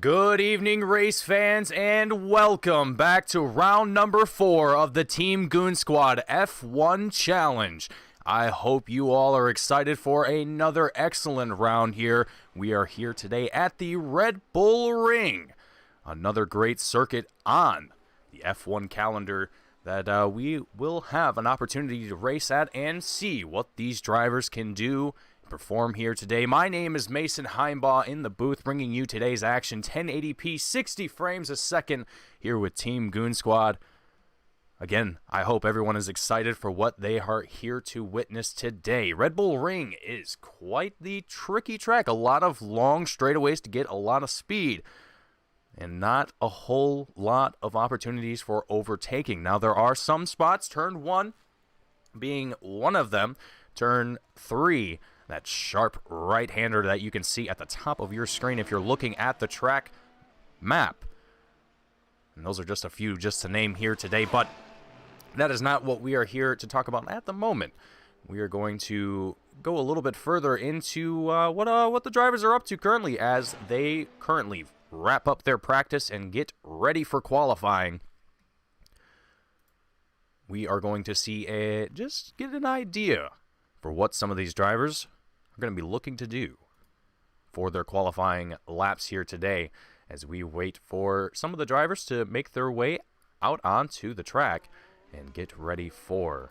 Good evening, race fans, and welcome back to round number 4 of the Team Goon Squad F1 Challenge. I hope you all are excited for another excellent round here. We are here today at the Red Bull Ring, another great circuit on the F1 calendar that we will have an opportunity to race at and see what these drivers can do, perform here today. My name is Mason Heimbaugh in the booth, bringing you today's action, 1080p, 60 frames a second, here with Team Goon Squad. Again, I hope everyone is excited for what they are here to witness today. Red Bull Ring is quite the tricky track, a lot of long straightaways to get a lot of speed, and not a whole lot of opportunities for overtaking. Now, there are some spots, turn 1 being one of them, turn 3, that sharp right-hander that you can see at the top of your screen if you're looking at the track map. And those are just a few just to name here today, but that is not what we are here to talk about at the moment. We are going to go a little bit further into what the drivers are up to currently as they currently wrap up their practice and get ready for qualifying. We are going to see just get an idea for what some of these drivers are going to be looking to do for their qualifying laps here today as we wait for some of the drivers to make their way out onto the track and get ready for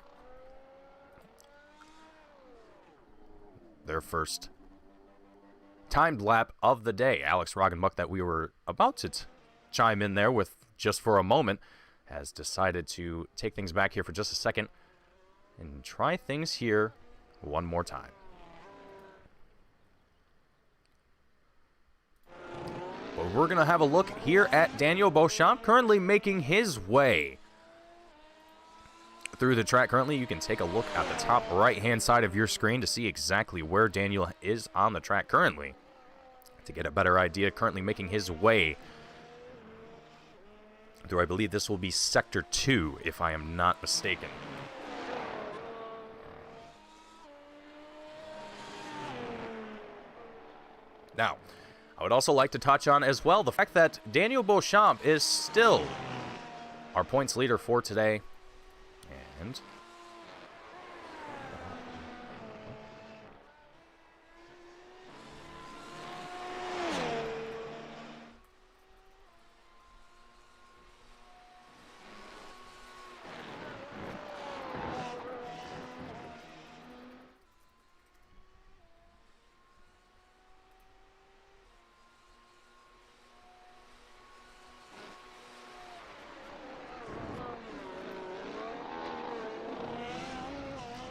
their first timed lap of the day. Alex Roggenbuck, that we were about to chime in there with just for a moment, has decided to take things back here for just a second and try things here one more time. But we're going to have a look here at Daniel Beauchamp, currently making his way through the track. Currently, you can take a look at the top right-hand side of your screen to see exactly where Daniel is on the track currently. To get a better idea, currently making his way through, I believe this will be Sector 2, if I am not mistaken. Now, I would also like to touch on as well the fact that Daniel Beauchamp is still our points leader for today. And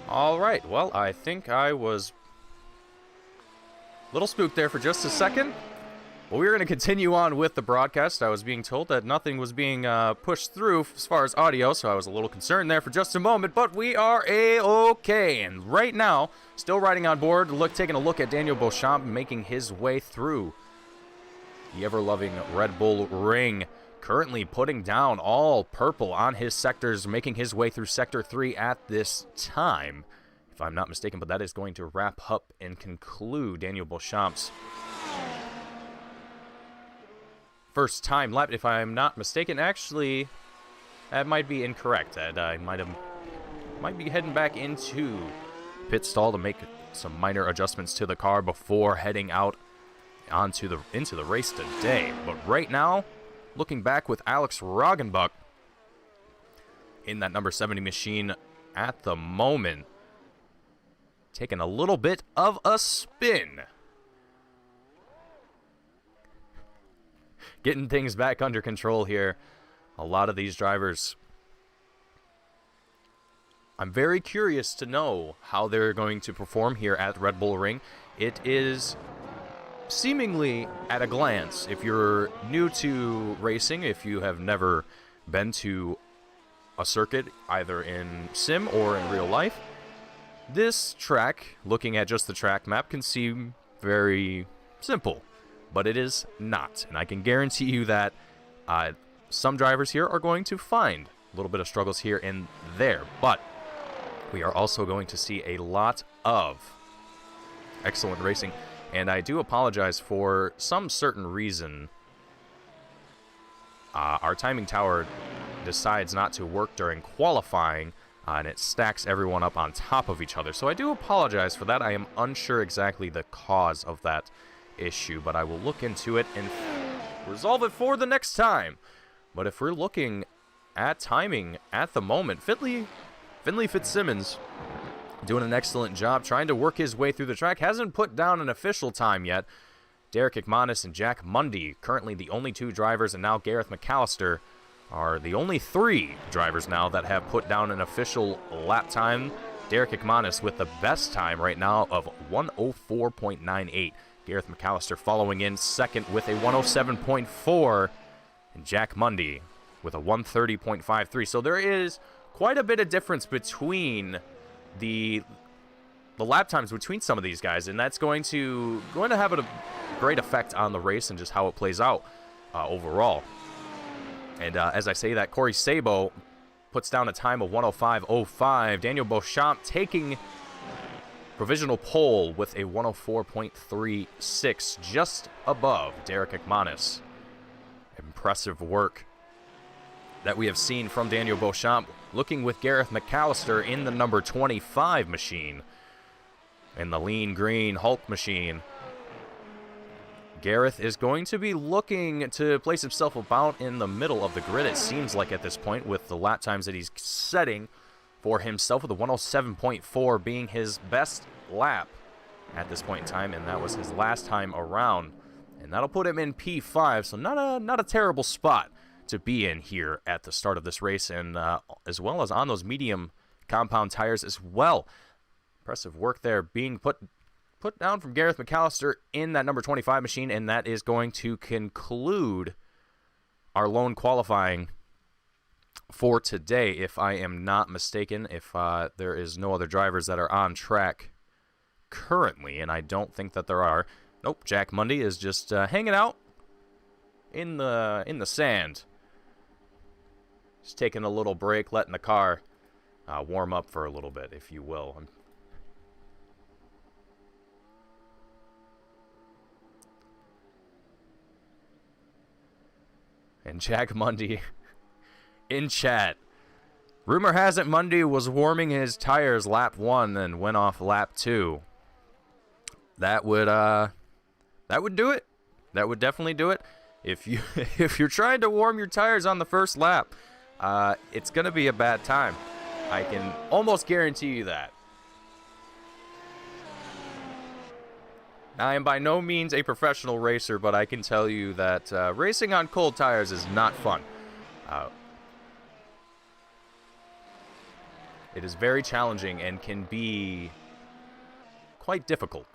all right, well, I think I was a little spooked there for just a second. Well, we're going to continue on with the broadcast. I was being told that nothing was being pushed through as far as audio, so I was a little concerned there for just a moment, but we are A-okay. And right now, still riding on board, taking a look at Daniel Beauchamp making his way through the ever-loving Red Bull Ring. Currently putting down all purple on his sectors, making his way through Sector 3 at this time, if I'm not mistaken, but that is going to wrap up and conclude Daniel Beauchamp's first time lap, if I'm not mistaken. Actually, that might be incorrect. I might be heading back into pit stall to make some minor adjustments to the car before heading out into the race today. But right now, looking back with Alex Roggenbuck in that number 70 machine at the moment, taking a little bit of a spin. Getting things back under control here. A lot of these drivers, I'm very curious to know how they're going to perform here at Red Bull Ring. It is seemingly at a glance, if you're new to racing, if you have never been to a circuit either in sim or in real life, this track, looking at just the track map, can seem very simple, but it is not. And I can guarantee you that some drivers here are going to find a little bit of struggles here and there, but we are also going to see a lot of excellent racing. And I do apologize for some certain reason our timing tower decides not to work during qualifying, and it stacks everyone up on top of each other. So I do apologize for that. I am unsure exactly the cause of that issue, but I will look into it and resolve it for the next time. But if we're looking at timing at the moment, Finley Fitzsimmons doing an excellent job trying to work his way through the track. Hasn't put down an official time yet. Derek McManus and Jack Mundy, currently the only 2 drivers, and now Gareth McAllister are the only 3 drivers now that have put down an official lap time. Derek McManus with the best time right now of 104.98. Gareth McAllister following in second with a 107.4. And Jack Mundy with a 130.53. So there is quite a bit of difference between the lap times between some of these guys, and that's going to have a great effect on the race and just how it plays out overall. And as I say that, Corey Sabo puts down a time of 105.05. Daniel Beauchamp taking provisional pole with a 104.36, just above Derek McManus. Impressive work that we have seen from Daniel Beauchamp, looking with Gareth McAllister in the number 25 machine, in the lean green Hulk machine. Gareth is going to be looking to place himself about in the middle of the grid, it seems like at this point, with the lap times that he's setting for himself, with a 107.4 being his best lap at this point in time, and that was his last time around. And that'll put him in P5, so not a terrible spot to be in here at the start of this race, and as well as on those medium compound tires as well. Impressive work there being put down from Gareth McAllister in that number 25 machine, and that is going to conclude our lone qualifying for today, if I am not mistaken, if there is no other drivers that are on track currently, and I don't think that there are. Nope, Jack Mundy is just hanging out in the sand. Just taking a little break, letting the car warm up for a little bit, if you will. And Jack Mundy in chat. Rumor has it Mundy was warming his tires lap 1 and went off lap 2. That would do it. That would definitely do it. If you're trying to warm your tires on the first lap, it's gonna be a bad time. I can almost guarantee you that. I am by no means a professional racer, but I can tell you that racing on cold tires is not fun. It is very challenging and can be quite difficult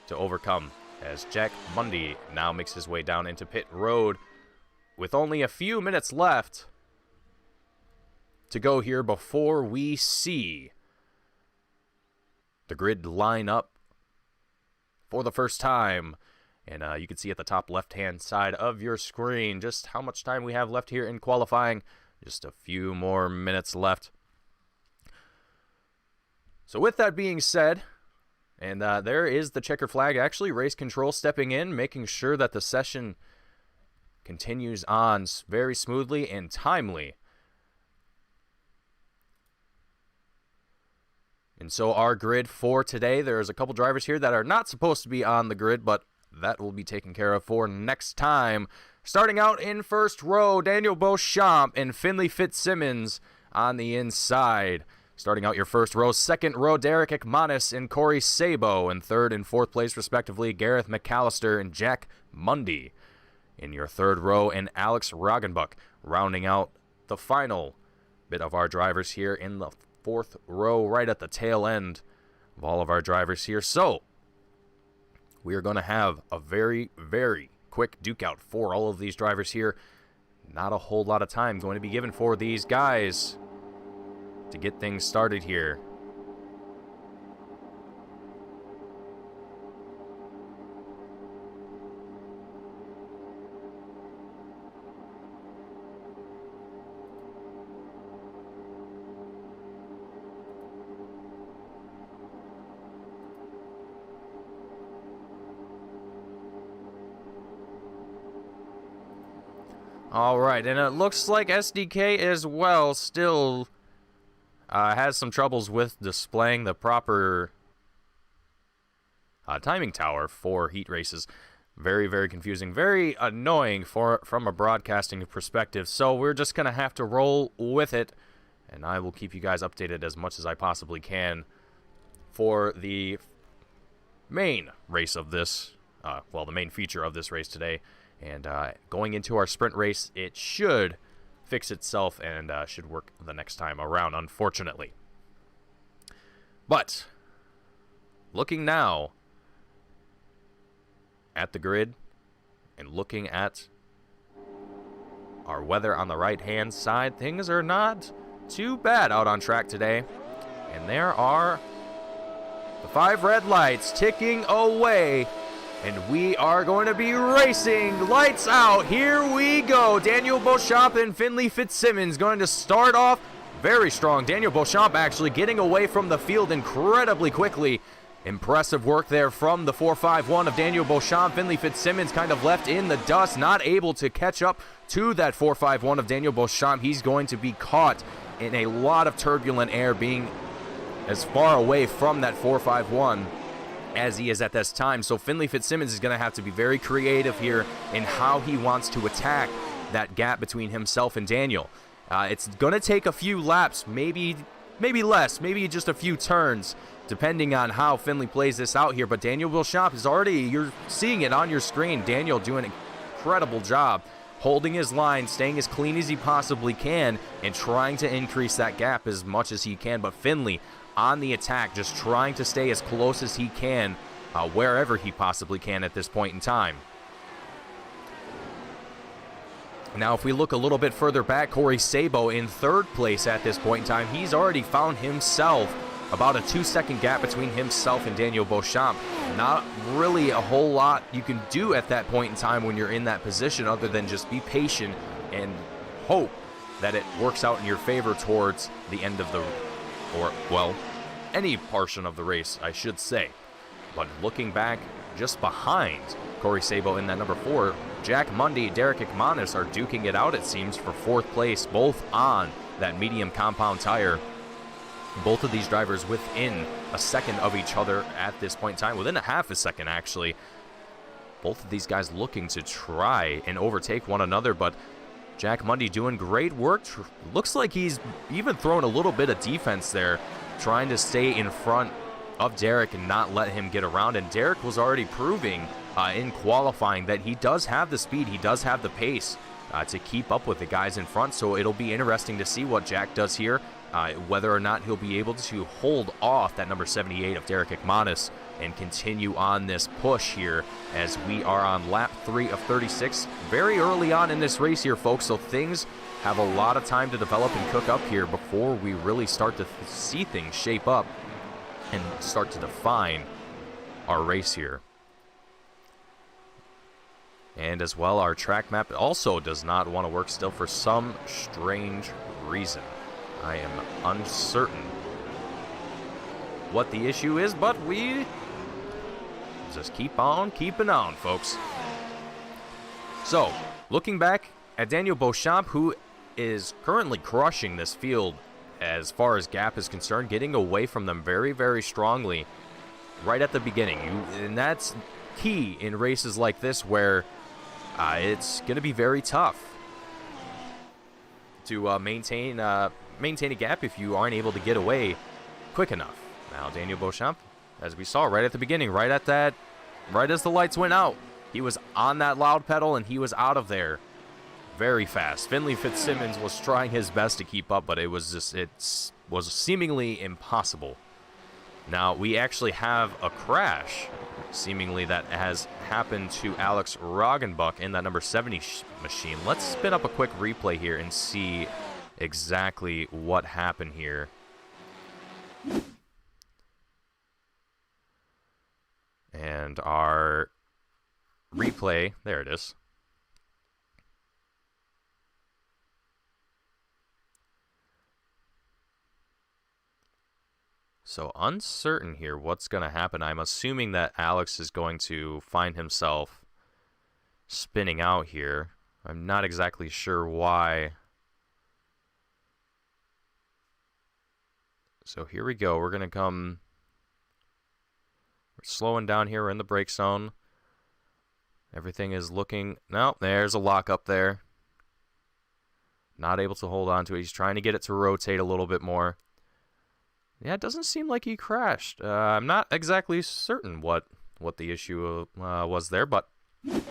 to overcome, as Jack Mundy now makes his way down into pit road with only a few minutes left to go here before we see the grid line up for the first time. And you can see at the top left-hand side of your screen just how much time we have left here in qualifying. Just a few more minutes left. So with that being said, and there is the checker flag, actually race control stepping in, making sure that the session continues on very smoothly and timely. And so our grid for today, there's a couple drivers here that are not supposed to be on the grid, but that will be taken care of for next time. Starting out in first row, Daniel Beauchamp and Finley Fitzsimmons on the inside. Starting out your first row, second row, Derek McManus and Corey Sabo. In third and fourth place, respectively, Gareth McAllister and Jack Mundy. In your third row, and Alex Roggenbuck. Rounding out the final bit of our drivers here in the fourth row, right at the tail end of all of our drivers here. So we are going to have a very, very quick duke out for all of these drivers here. Not a whole lot of time going to be given for these guys to get things started here. Alright, and it looks like SDK as well still has some troubles with displaying the proper timing tower for heat races. Very, very confusing. Very annoying from a broadcasting perspective. So we're just going to have to roll with it. And I will keep you guys updated as much as I possibly can for the main race of this. Well, the main feature of this race today. And going into our sprint race, it should fix itself and should work the next time around, unfortunately. But looking now at the grid and looking at our weather on the right-hand side, things are not too bad out on track today. And there are the 5 red lights ticking away, and we are going to be racing. Lights out. Here we go. Daniel Beauchamp and Finley Fitzsimmons going to start off very strong. Daniel Beauchamp actually getting away from the field incredibly quickly. Impressive work there from the 4.51 of Daniel Beauchamp. Finley Fitzsimmons kind of left in the dust, not able to catch up to that 4.51 of Daniel Beauchamp. He's going to be caught in a lot of turbulent air, being as far away from that 4.51 as he is at this time. So Finley Fitzsimmons is going to have to be very creative here in how he wants to attack that gap between himself and Daniel. It's going to take a few laps, maybe less, maybe just a few turns, depending on how Finley plays this out here. But Daniel Beauchamp is already, you're seeing it on your screen, Daniel doing an incredible job holding his line, staying as clean as he possibly can, and trying to increase that gap as much as he can. But Finley on the attack, just trying to stay as close as he can, wherever he possibly can at this point in time. Now, if we look a little bit further back, Corey Sabo in 3rd place at this point in time. He's already found himself about a 2-second gap between himself and Daniel Beauchamp. Not really a whole lot you can do at that point in time when you're in that position, other than just be patient and hope that it works out in your favor towards the end of the, or, well, any portion of the race, I should say. But looking back, just behind Corey Sabo in that number 4, Jack Mundy, Derek Ekmanis are duking it out, it seems, for 4th place, both on that medium compound tire. Both of these drivers within a second of each other at this point in time, within a half a second, actually. Both of these guys looking to try and overtake one another, but Jack Mundy doing great work. Looks like he's even throwing a little bit of defense there, trying to stay in front of Derek and not let him get around. And Derek was already proving in qualifying that he does have the speed, he does have the pace to keep up with the guys in front. So it'll be interesting to see what Jack does here, whether or not he'll be able to hold off that number 78 of Derek Ekmanis and continue on this push here, as we are on lap 3 of 36. Very early on in this race here, folks, so things have a lot of time to develop and cook up here before we really start to see things shape up and start to define our race here. And as well, our track map also does not want to work still for some strange reason. I am uncertain what the issue is, but we just keep on keeping on, folks. So, looking back at Daniel Beauchamp, who is currently crushing this field as far as gap is concerned, getting away from them very, very strongly right at the beginning. And that's key in races like this, where it's going to be very tough to maintain a gap if you aren't able to get away quick enough. Now, Daniel Beauchamp, as we saw right at the beginning, right as the lights went out, he was on that loud pedal and he was out of there very fast. Finley Fitzsimmons was trying his best to keep up, but it was seemingly impossible. Now, we actually have a crash, seemingly, that has happened to Alex Roggenbuck in that number 70 machine. Let's spin up a quick replay here and see exactly what happened here. And our replay, there it is. So uncertain here what's going to happen. I'm assuming that Alex is going to find himself spinning out here. I'm not exactly sure why. So here we go. We're going to come... We're slowing down here. We're in the brake zone. Everything is looking... No, there's a lock up there. Not able to hold on to it. He's trying to get it to rotate a little bit more. Yeah, it doesn't seem like he crashed. I'm not exactly certain what the issue was there, but we're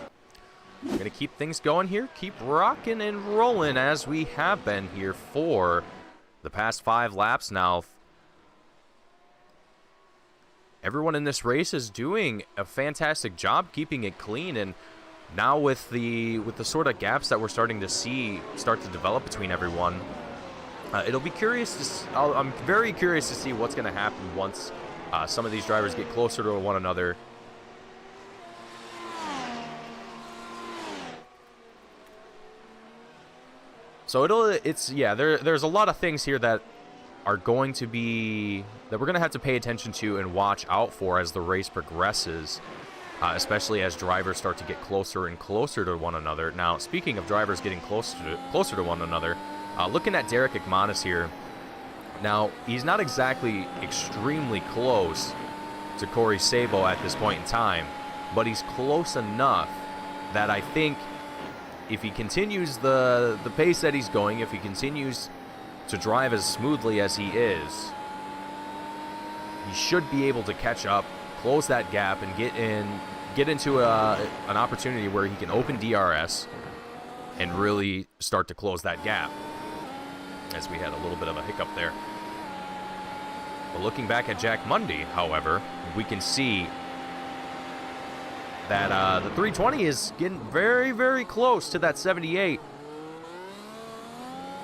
going to keep things going here. Keep rocking and rolling as we have been here for the past 5 laps now. Everyone in this race is doing a fantastic job keeping it clean, and now with the sort of gaps that we're starting to see start to develop between everyone, it'll be curious to. I'm very curious to see what's going to happen once some of these drivers get closer to one another. So there's a lot of things here that are going to be that we're going to have to pay attention to and watch out for as the race progresses, especially as drivers start to get closer and closer to one another. Now, speaking of drivers getting closer to one another, looking at Derek Ekmanis here, now he's not exactly extremely close to Corey Sabo at this point in time, but he's close enough that I think if he continues the pace that he's going, if he continues to drive as smoothly as he is, he should be able to catch up, close that gap, and get into an opportunity where he can open DRS and really start to close that gap, as we had a little bit of a hiccup there. But looking back at Jack Mundy, however, we can see that the 320 is getting very, very close to that 78.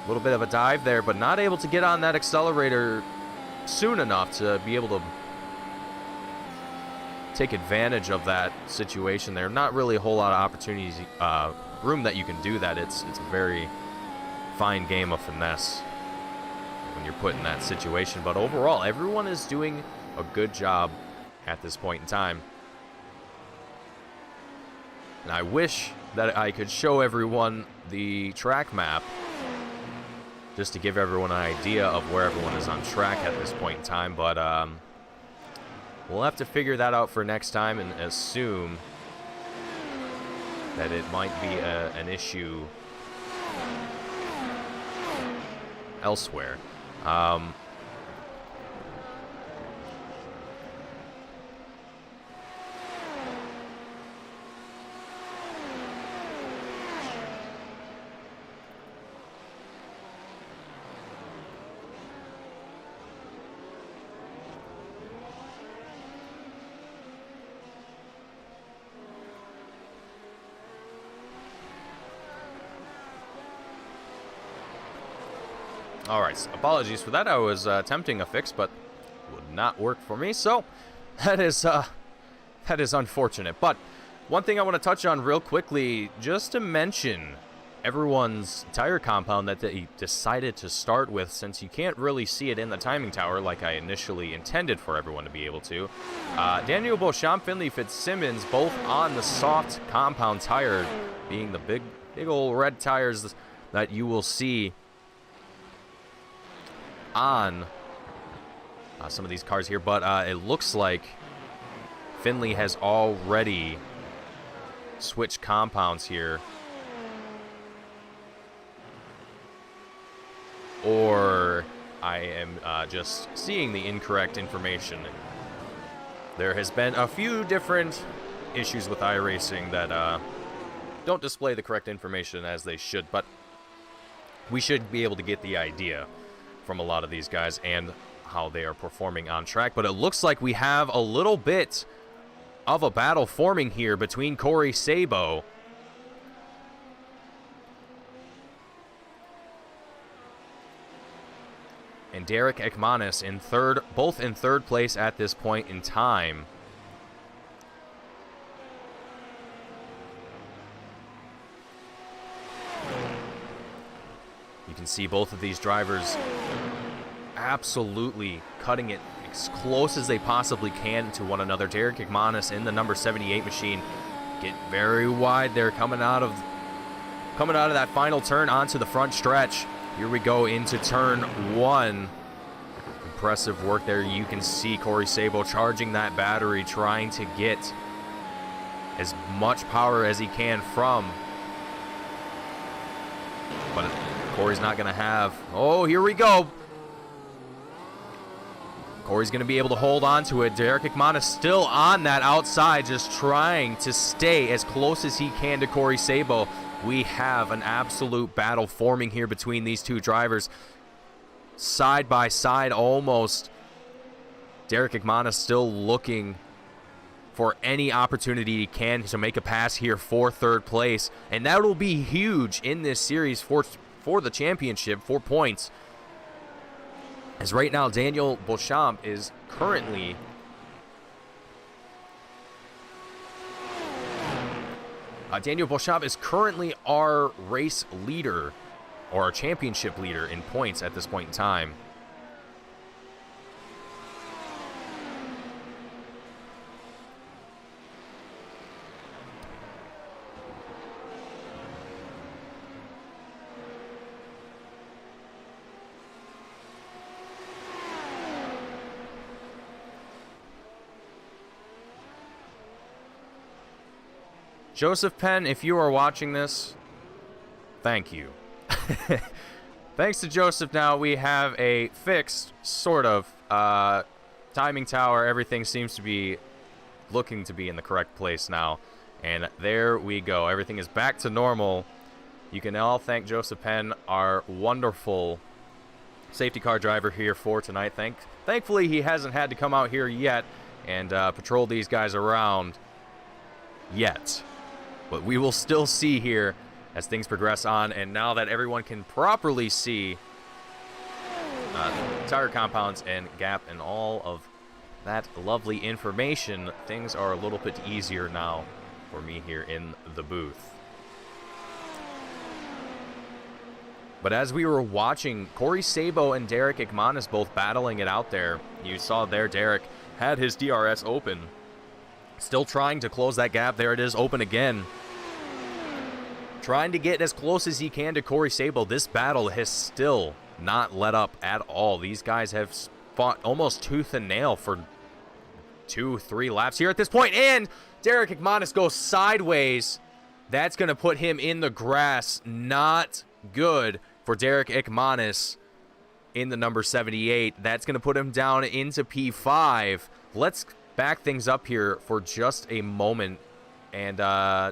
A little bit of a dive there, but not able to get on that accelerator soon enough to be able to take advantage of that situation there. Not really a whole lot of opportunities, room that you can do that. It's a very fine game of finesse when you're put in that situation. But overall, everyone is doing a good job at this point in time. And I wish that I could show everyone the track map just to give everyone an idea of where everyone is on track at this point in time. But we'll have to figure that out for next time and assume that it might be an issue elsewhere. All right, apologies for that. I was attempting a fix, but would not work for me. So that is unfortunate. But one thing I want to touch on real quickly, just to mention everyone's tire compound that they decided to start with, since you can't really see it in the timing tower like I initially intended for everyone to be able to. Daniel Beauchamp, Finley Fitzsimmons, both on the soft compound tire, being the big old red tires that you will see on some of these cars here, but it looks like Finley has already switched compounds here, or I am just seeing the incorrect information. There has been a few different issues with iRacing that don't display the correct information as they should, but we should be able to get the idea from a lot of these guys and how they are performing on track. But it looks like we have a little bit of a battle forming here between Corey Sabo and Derek Ekmanis in third, both in third place at this point in time. You can see both of these drivers absolutely cutting it as close as they possibly can to one another. Derek Ekmanis in the number 78 machine get very wide there, coming out of coming out of that final turn onto the front stretch. Here we go into turn 1. Impressive work there. You can see Corey Sabo charging that battery, trying to get as much power as he can from. But Corey's not going to have... Oh, here we go. Corey's going to be able to hold on to it. Derek Ekman is still on that outside, just trying to stay as close as he can to Corey Sabo. We have an absolute battle forming here between these two drivers. Side by side almost. Derek Ekman is still looking for any opportunity he can to make a pass here for third place. And that will be huge in this series for the championship, 4 points. As right now, Daniel Beauchamp is currently... Daniel Beauchamp is currently our race leader, or our championship leader in points at this point in time. Joseph Penn, if you are watching this, thank you. Thanks to Joseph, now we have a fixed, sort of, timing tower. Everything seems to be looking to be in the correct place now. And there we go. Everything is back to normal. You can all thank Joseph Penn, our wonderful safety car driver here for tonight. Thankfully, he hasn't had to come out here yet and patrol these guys around yet. But we will still see here as things progress on. And now that everyone can properly see tire compounds and gap and all of that lovely information, things are a little bit easier now for me here in the booth. But as we were watching, Corey Sabo and Derek Ekmanis both battling it out there. You saw there Derek had his DRS open. Still trying to close that gap. There it is, open again. Trying to get as close as he can to Corey Sabo. This battle has still not let up at all. These guys have fought almost tooth and nail for 2-3 laps here at this point. And Derek Ekmanis goes sideways. That's going to put him in the grass. Not good for Derek Ekmanis in the number 78. That's going to put him down into P5. Let's back things up here for just a moment and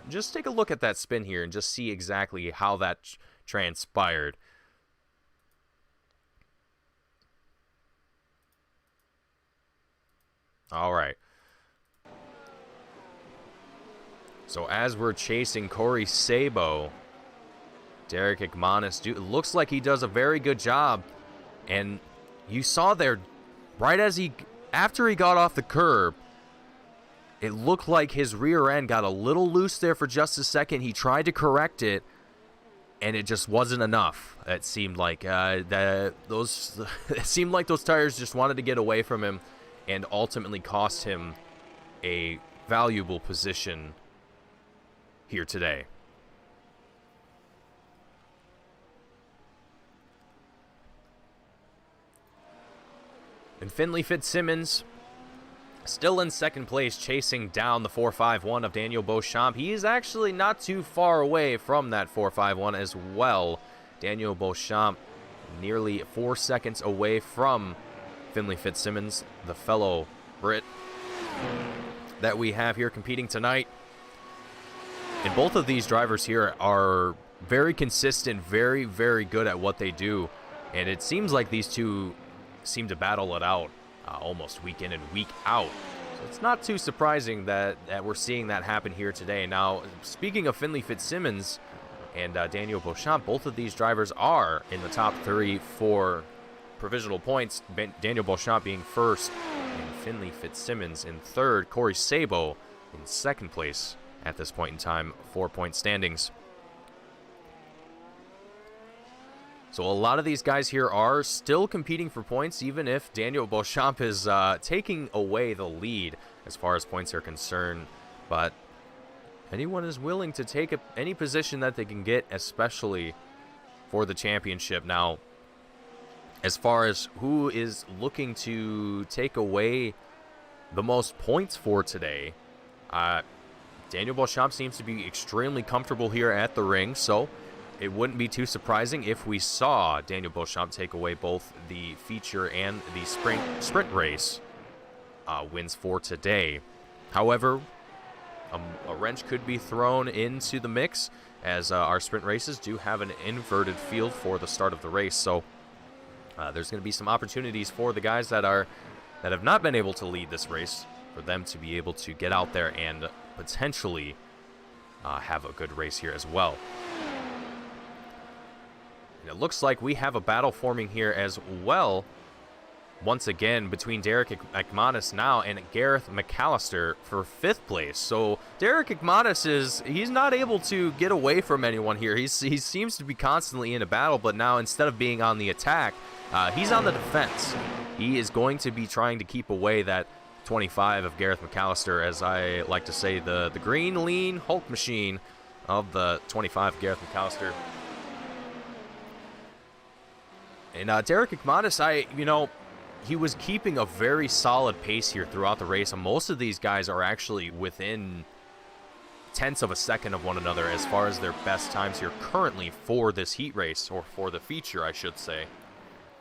just take a look at that spin here and just see exactly how that transpired. All right. So as we're chasing Corey Sabo, Derek Ekmanis looks like he does a very good job. And you saw there, right as after he got off the curb, it looked like his rear end got a little loose there for just a second. He tried to correct it, and it just wasn't enough. It seemed like it seemed like those tires just wanted to get away from him, and ultimately cost him a valuable position here today. And Finley Fitzsimmons still in second place, chasing down the 4.51 of Daniel Beauchamp. He is actually not too far away from that 4.51 as well. Daniel Beauchamp nearly 4 seconds away from Finley Fitzsimmons, the fellow Brit that we have here competing tonight. And both of these drivers here are very consistent, very, very good at what they do. And it seems like these two seem to battle it out almost week in and week out. So it's not too surprising that we're seeing that happen here today. Now, speaking of Finley Fitzsimmons and Daniel Beauchamp, both of these drivers are in the top 3 for provisional points. Daniel Beauchamp being first, and Finley Fitzsimmons in third. Corey Sabo in second place at this point in time, 4-point standings. So a lot of these guys here are still competing for points, even if Daniel Beauchamp is taking away the lead as far as points are concerned. But anyone is willing to take any position that they can get, especially for the championship. Now, as far as who is looking to take away the most points for today, Daniel Beauchamp seems to be extremely comfortable here at the ring, so it wouldn't be too surprising if we saw Daniel Beauchamp take away both the feature and the sprint race wins for today. However, a wrench could be thrown into the mix, as our sprint races do have an inverted field for the start of the race, so there's going to be some opportunities for the guys that have not been able to lead this race, for them to be able to get out there and potentially have a good race here as well. And it looks like we have a battle forming here as well, once again, between Derek McManus now and Gareth McAllister for 5th place. So Derek McManus he's not able to get away from anyone here. He seems to be constantly in a battle, but now instead of being on the attack, he's on the defense. He is going to be trying to keep away that 25 of Gareth McAllister, as I like to say, the green lean Hulk machine of the 25 Gareth McAllister. And Derek McManus, he was keeping a very solid pace here throughout the race. And most of these guys are actually within tenths of a second of one another as far as their best times here currently for this heat race, or for the feature, I should say.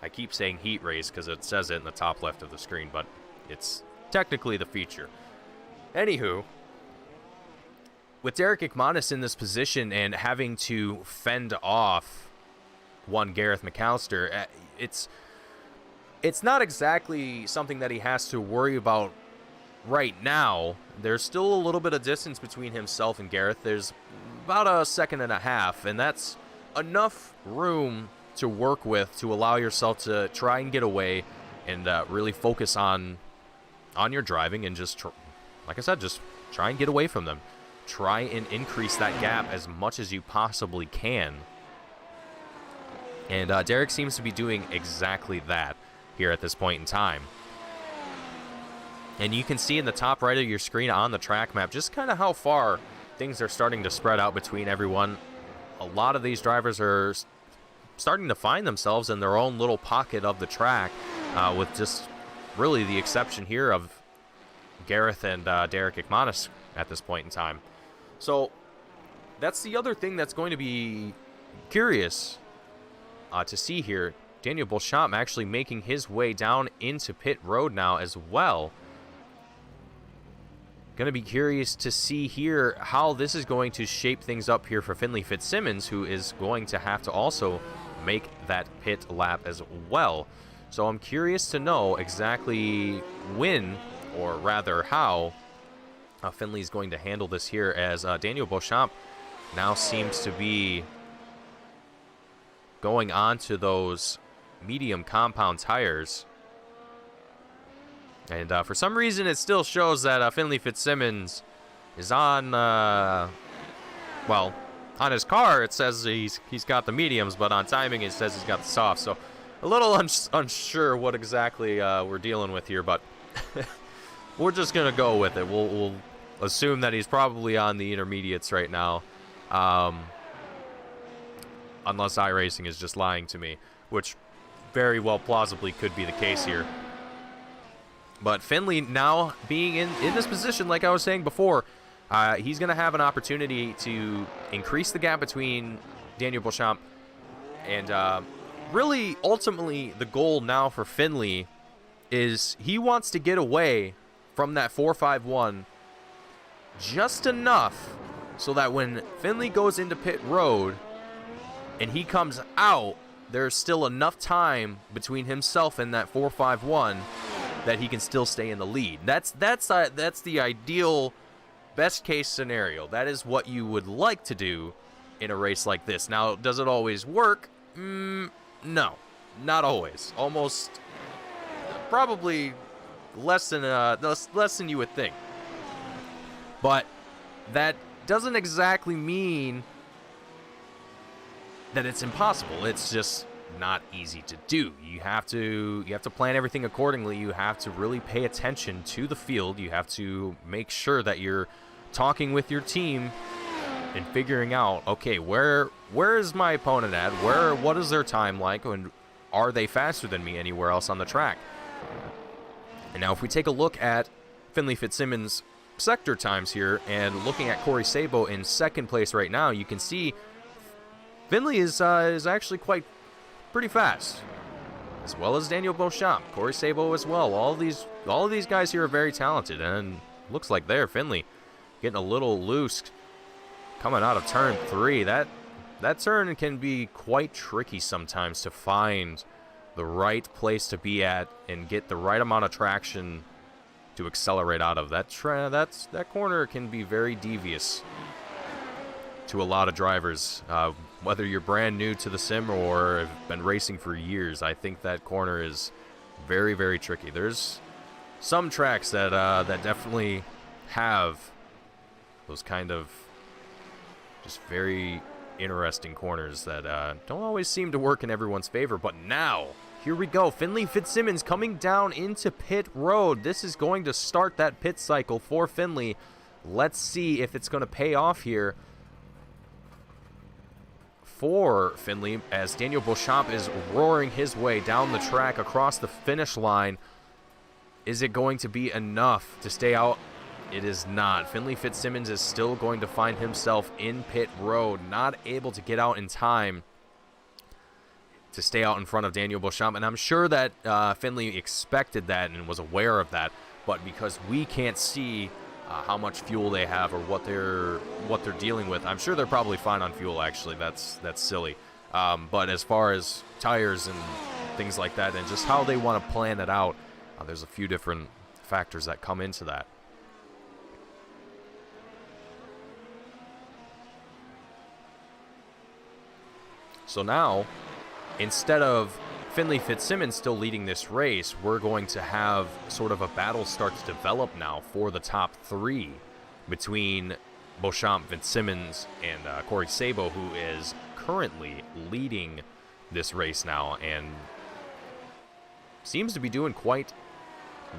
I keep saying heat race because it says it in the top left of the screen, but it's technically the feature. Anywho, with Derek McManus in this position and having to fend off one Gareth McAllister, it's not exactly something that he has to worry about right now. There's still a little bit of distance between himself and Gareth. There's about a second and a half, and that's enough room to work with to allow yourself to try and get away and really focus on your driving and just, like I said, just try and get away from them. Try and increase that gap as much as you possibly can. And Derek seems to be doing exactly that here at this point in time. And you can see in the top right of your screen on the track map just kind of how far things are starting to spread out between everyone. A lot of these drivers are starting to find themselves in their own little pocket of the track, with just really the exception here of Gareth and Derek McManus at this point in time. So that's the other thing that's going to be curious to see here. Daniel Beauchamp actually making his way down into pit road now as well. Going to be curious to see here how this is going to shape things up here for Finley Fitzsimmons, who is going to have to also make that pit lap as well. So I'm curious to know exactly when, or rather how, Finley's going to handle this here, as Daniel Beauchamp now seems to be going on to those medium compound tires. And for some reason, it still shows that Finley Fitzsimmons is on, well, on his car, it says he's got the mediums, but on timing, it says he's got the softs. So a little unsure what exactly we're dealing with here, but we're just going to go with it. We'll assume that he's probably on the intermediates right now, unless iRacing is just lying to me, which very well plausibly could be the case here. But Finley now being in this position, like I was saying before, he's going to have an opportunity to increase the gap between Daniel Beauchamp. And really, ultimately, the goal now for Finley is he wants to get away from that 4.51 just enough so that when Finley goes into pit road and he comes out, there's still enough time between himself and that 4.51 that he can still stay in the lead. That's the ideal, best case scenario. That is what you would like to do in a race like this. Now, does it always work? No, not always. Almost, probably less than you would think. But that doesn't exactly mean that it's impossible. It's just not easy to do. You have to plan everything accordingly. You have to really pay attention to the field. You have to make sure that you're talking with your team and figuring out, okay, where is my opponent at? What is their time like? And are they faster than me anywhere else on the track? And now if we take a look at Finley Fitzsimmons' sector times here and looking at Corey Sabo in second place right now, you can see Finley is actually pretty fast, as well as Daniel Beauchamp, Corey Sabo as well. All of these guys here are very talented, and looks like there Finley getting a little loose coming out of turn 3. That turn can be quite tricky sometimes to find the right place to be at and get the right amount of traction to accelerate out of. That corner can be very devious to a lot of drivers. Whether you're brand new to the sim or have been racing for years, I think that corner is very, very tricky. There's some tracks that definitely have those kind of just very interesting corners that don't always seem to work in everyone's favor. But now, here we go. Finley Fitzsimmons coming down into pit road. This is going to start that pit cycle for Finley. Let's see if it's going to pay off here for Finley, as Daniel Beauchamp is roaring his way down the track across the finish line. Is it going to be enough to stay out? It is not. Finley Fitzsimmons is still going to find himself in pit road, not able to get out in time to stay out in front of Daniel Beauchamp. And I'm sure that Finley expected that and was aware of that, but because we can't see how much fuel they have or what they're dealing with, I'm sure they're probably fine on fuel. Actually, that's silly. But as far as tires and things like that, and just how they want to plan it out, there's a few different factors that come into that. So now, instead of Finley Fitzsimmons still leading this race, we're going to have sort of a battle start to develop now for the top 3 between Beauchamp, Fitzsimmons, and Corey Sabo, who is currently leading this race now and seems to be doing quite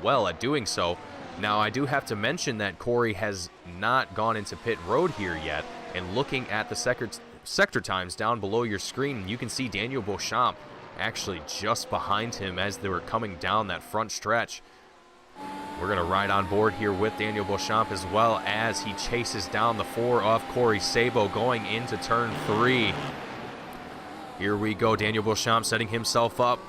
well at doing so. Now, I do have to mention that Corey has not gone into pit road here yet, and looking at the sector times down below your screen, you can see Daniel Beauchamp actually just behind him as they were coming down that front stretch. We're going to ride on board here with Daniel Beauchamp as well as he chases down the 4 of Corey Sabo going into turn 3. Here we go. Daniel Beauchamp setting himself up,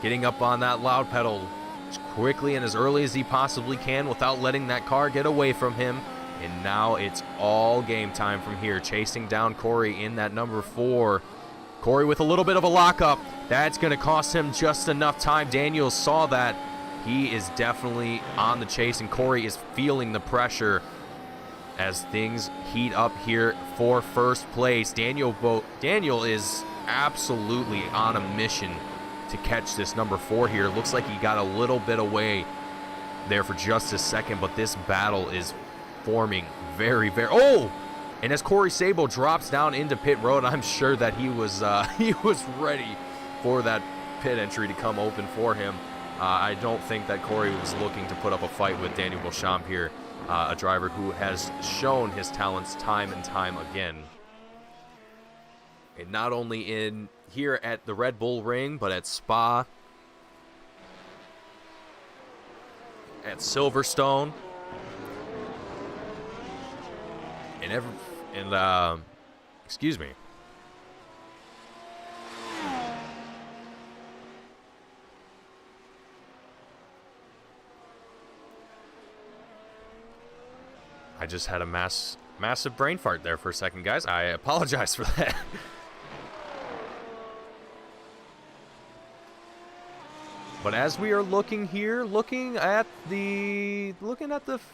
getting up on that loud pedal as quickly and as early as he possibly can without letting that car get away from him. And now it's all game time from here, chasing down Corey in that number 4. Corey with a little bit of a lockup. That's going to cost him just enough time. Daniel saw that. He is definitely on the chase, and Corey is feeling the pressure as things heat up here for first place. Daniel is absolutely on a mission to catch this number 4 here. Looks like he got a little bit away there for just a second, but this battle is forming very, very... Oh! And as Corey Sabo drops down into pit road, I'm sure that he was ready for that pit entry to come open for him. I don't think that Corey was looking to put up a fight with Daniel Beauchamp here, a driver who has shown his talents time and time again. And not only in here at the Red Bull Ring, but at Spa, at Silverstone, and excuse me. I just had a massive brain fart there for a second, guys. I apologize for that. But as we are looking here, looking at the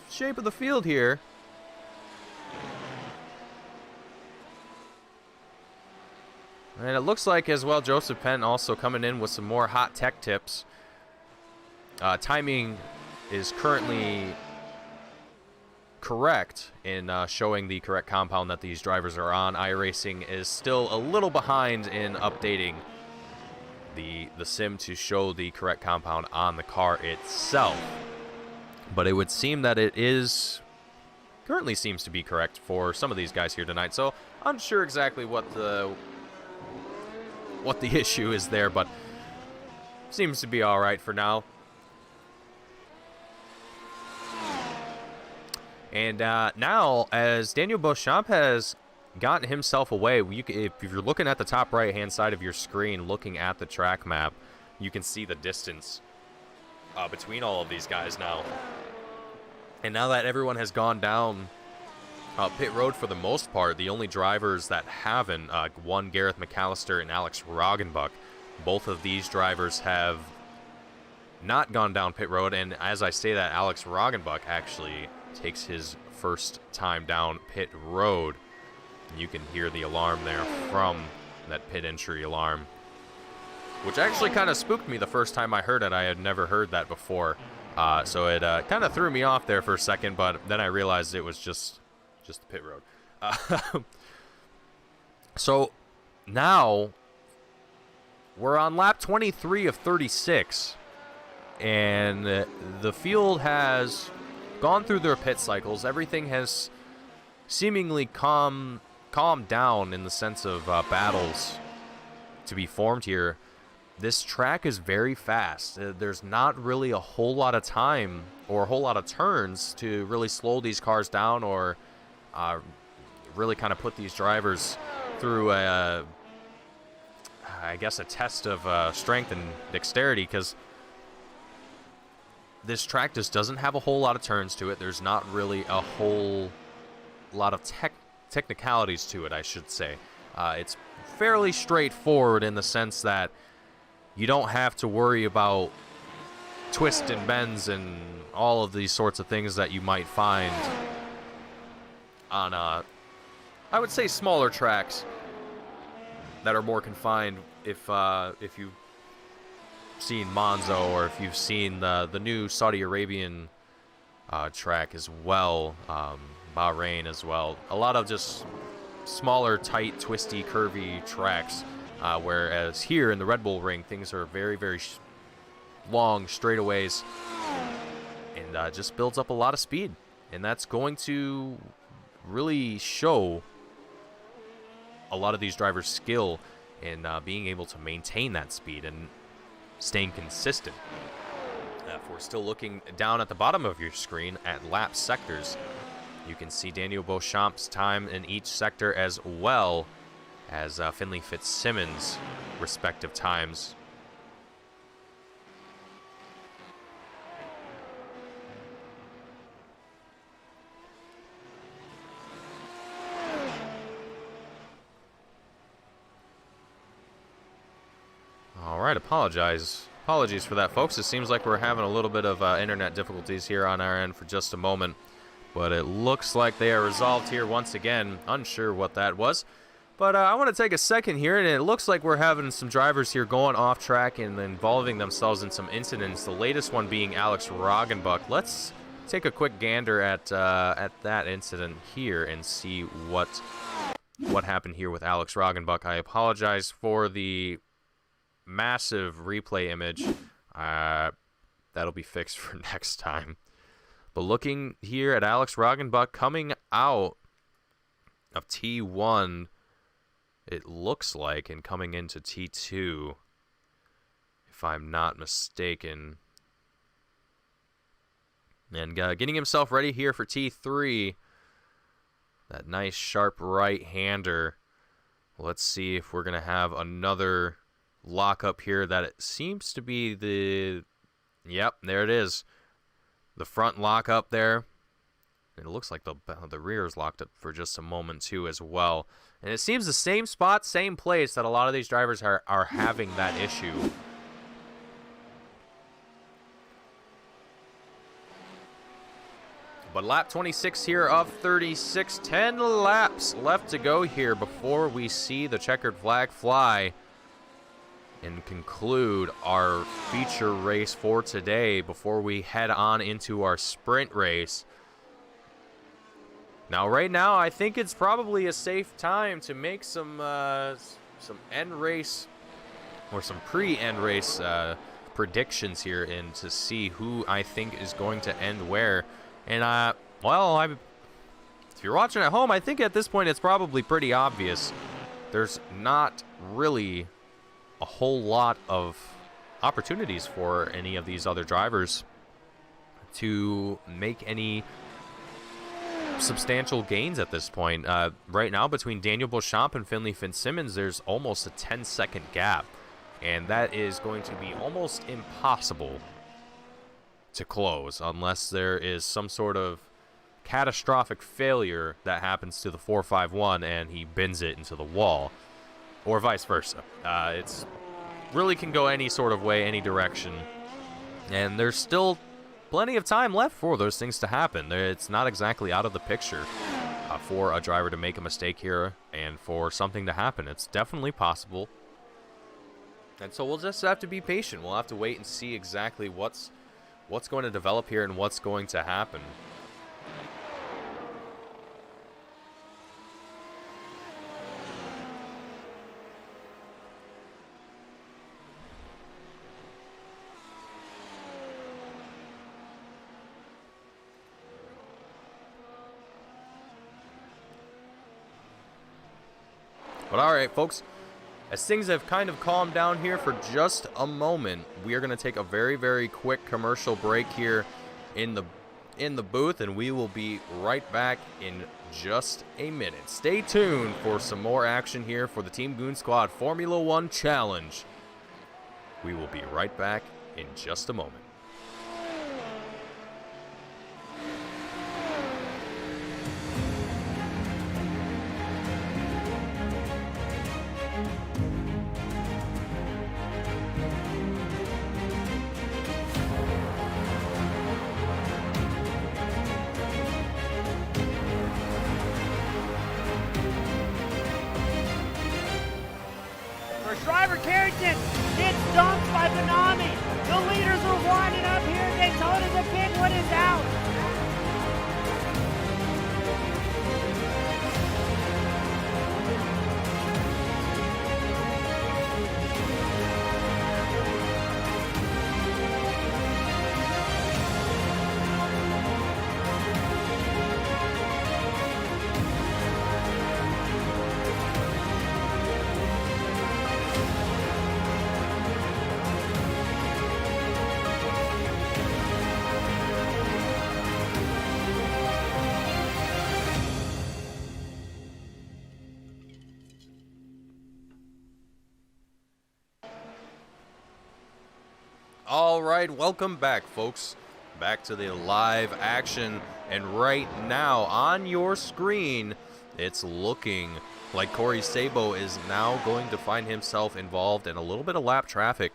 shape of the field here, and it looks like as well Joseph Penn also coming in with some more hot tech tips. Timing is currently correct in showing the correct compound that these drivers are on. iRacing is still a little behind in updating the sim to show the correct compound on the car itself. But it would seem that it is currently seems to be correct for some of these guys here tonight. So unsure exactly what the issue is there, but seems to be all right for now. And now, as Daniel Beauchamp has gotten himself away, if you're looking at the top right-hand side of your screen, looking at the track map, you can see the distance between all of these guys now. And now that everyone has gone down pit road for the most part, the only drivers that haven't, one Gareth McAllister and Alex Roggenbuck, both of these drivers have not gone down pit road. And as I say that, Alex Roggenbuck actually takes his first time down pit road. You can hear the alarm there from that pit entry alarm, which actually kind of spooked me the first time I heard it. I had never heard that before, so it kind of threw me off there for a second, but then I realized it was just the pit road. So now we're on lap 23 of 36, and the field has gone through their pit cycles. Everything has seemingly calmed down in the sense of battles to be formed here. This track is very fast. There's not really a whole lot of time or a whole lot of turns to really slow these cars down or really kind of put these drivers through I guess a test of strength and dexterity, because this track just doesn't have a whole lot of turns to it. There's not really a whole lot of technicalities to it, I should say. It's fairly straightforward in the sense that you don't have to worry about twists and bends and all of these sorts of things that you might find on, I would say, smaller tracks that are more confined. If you've seen Monza, or if you've seen the new Saudi Arabian track as well, Bahrain as well, a lot of just smaller, tight, twisty, curvy tracks, whereas here in the Red Bull Ring, things are very, very long straightaways, and just builds up a lot of speed, and that's going to really show a lot of these drivers' skill in being able to maintain that speed and staying consistent. If we're still looking down at the bottom of your screen at lap sectors, you can see Daniel Beauchamp's time in each sector, as well as Finley Fitzsimmons' respective times. All right, apologies for that, folks. It seems like we're having a little bit of internet difficulties here on our end for just a moment, but it looks like they are resolved here once again. Unsure what that was, but I want to take a second here, and it looks like we're having some drivers here going off track and involving themselves in some incidents, the latest one being Alex Roggenbuck. Let's take a quick gander at that incident here and see what happened here with Alex Roggenbuck. I apologize for the massive replay image. That'll be fixed for next time. But looking here at Alex Roggenbuck coming out of T1, it looks like, and coming into T2, if I'm not mistaken. And getting himself ready here for T3. That nice sharp right-hander. Let's see if we're going to have another lock up here. That it seems to be the... Yep, there it is. The front lock up there. It looks like the rear is locked up for just a moment too as well. And it seems the same spot, same place that a lot of these drivers are having that issue. But lap 26 here of 36. 10 laps left to go here before we see the checkered flag fly and conclude our feature race for today before we head on into our sprint race. Now, right now, I think it's probably a safe time to make some end race or some pre-end race predictions here, and to see who I think is going to end where. And well, if you're watching at home, I think at this point it's probably pretty obvious. There's not really a whole lot of opportunities for any of these other drivers to make any substantial gains at this point. Right now, between Daniel Beauchamp and Finley Fitzsimmons, there's almost a 10-second gap, and that is going to be almost impossible to close unless there is some sort of catastrophic failure that happens to the 451 and he bends it into the wall, or vice versa. It's really can go any sort of way, any direction, and there's still plenty of time left for those things to happen. It's not exactly out of the picture for a driver to make a mistake here and for something to happen. It's definitely possible, and so we'll just have to be patient. We'll have to wait and see exactly what's going to develop here and what's going to happen. But all right, folks, as things have kind of calmed down here for just a moment, we are going to take a very, very quick commercial break here in the booth, and we will be right back in just a minute. Stay tuned for some more action here for the Team Goon Squad Formula One Challenge. We will be right back in just a moment. Driver Carrington gets dumped by Benami. The leaders are winding up here. Daytona, the big one is out. All right, welcome back, folks. Back to the live action, and right now on your screen, it's looking like Corey Sabo is now going to find himself involved in a little bit of lap traffic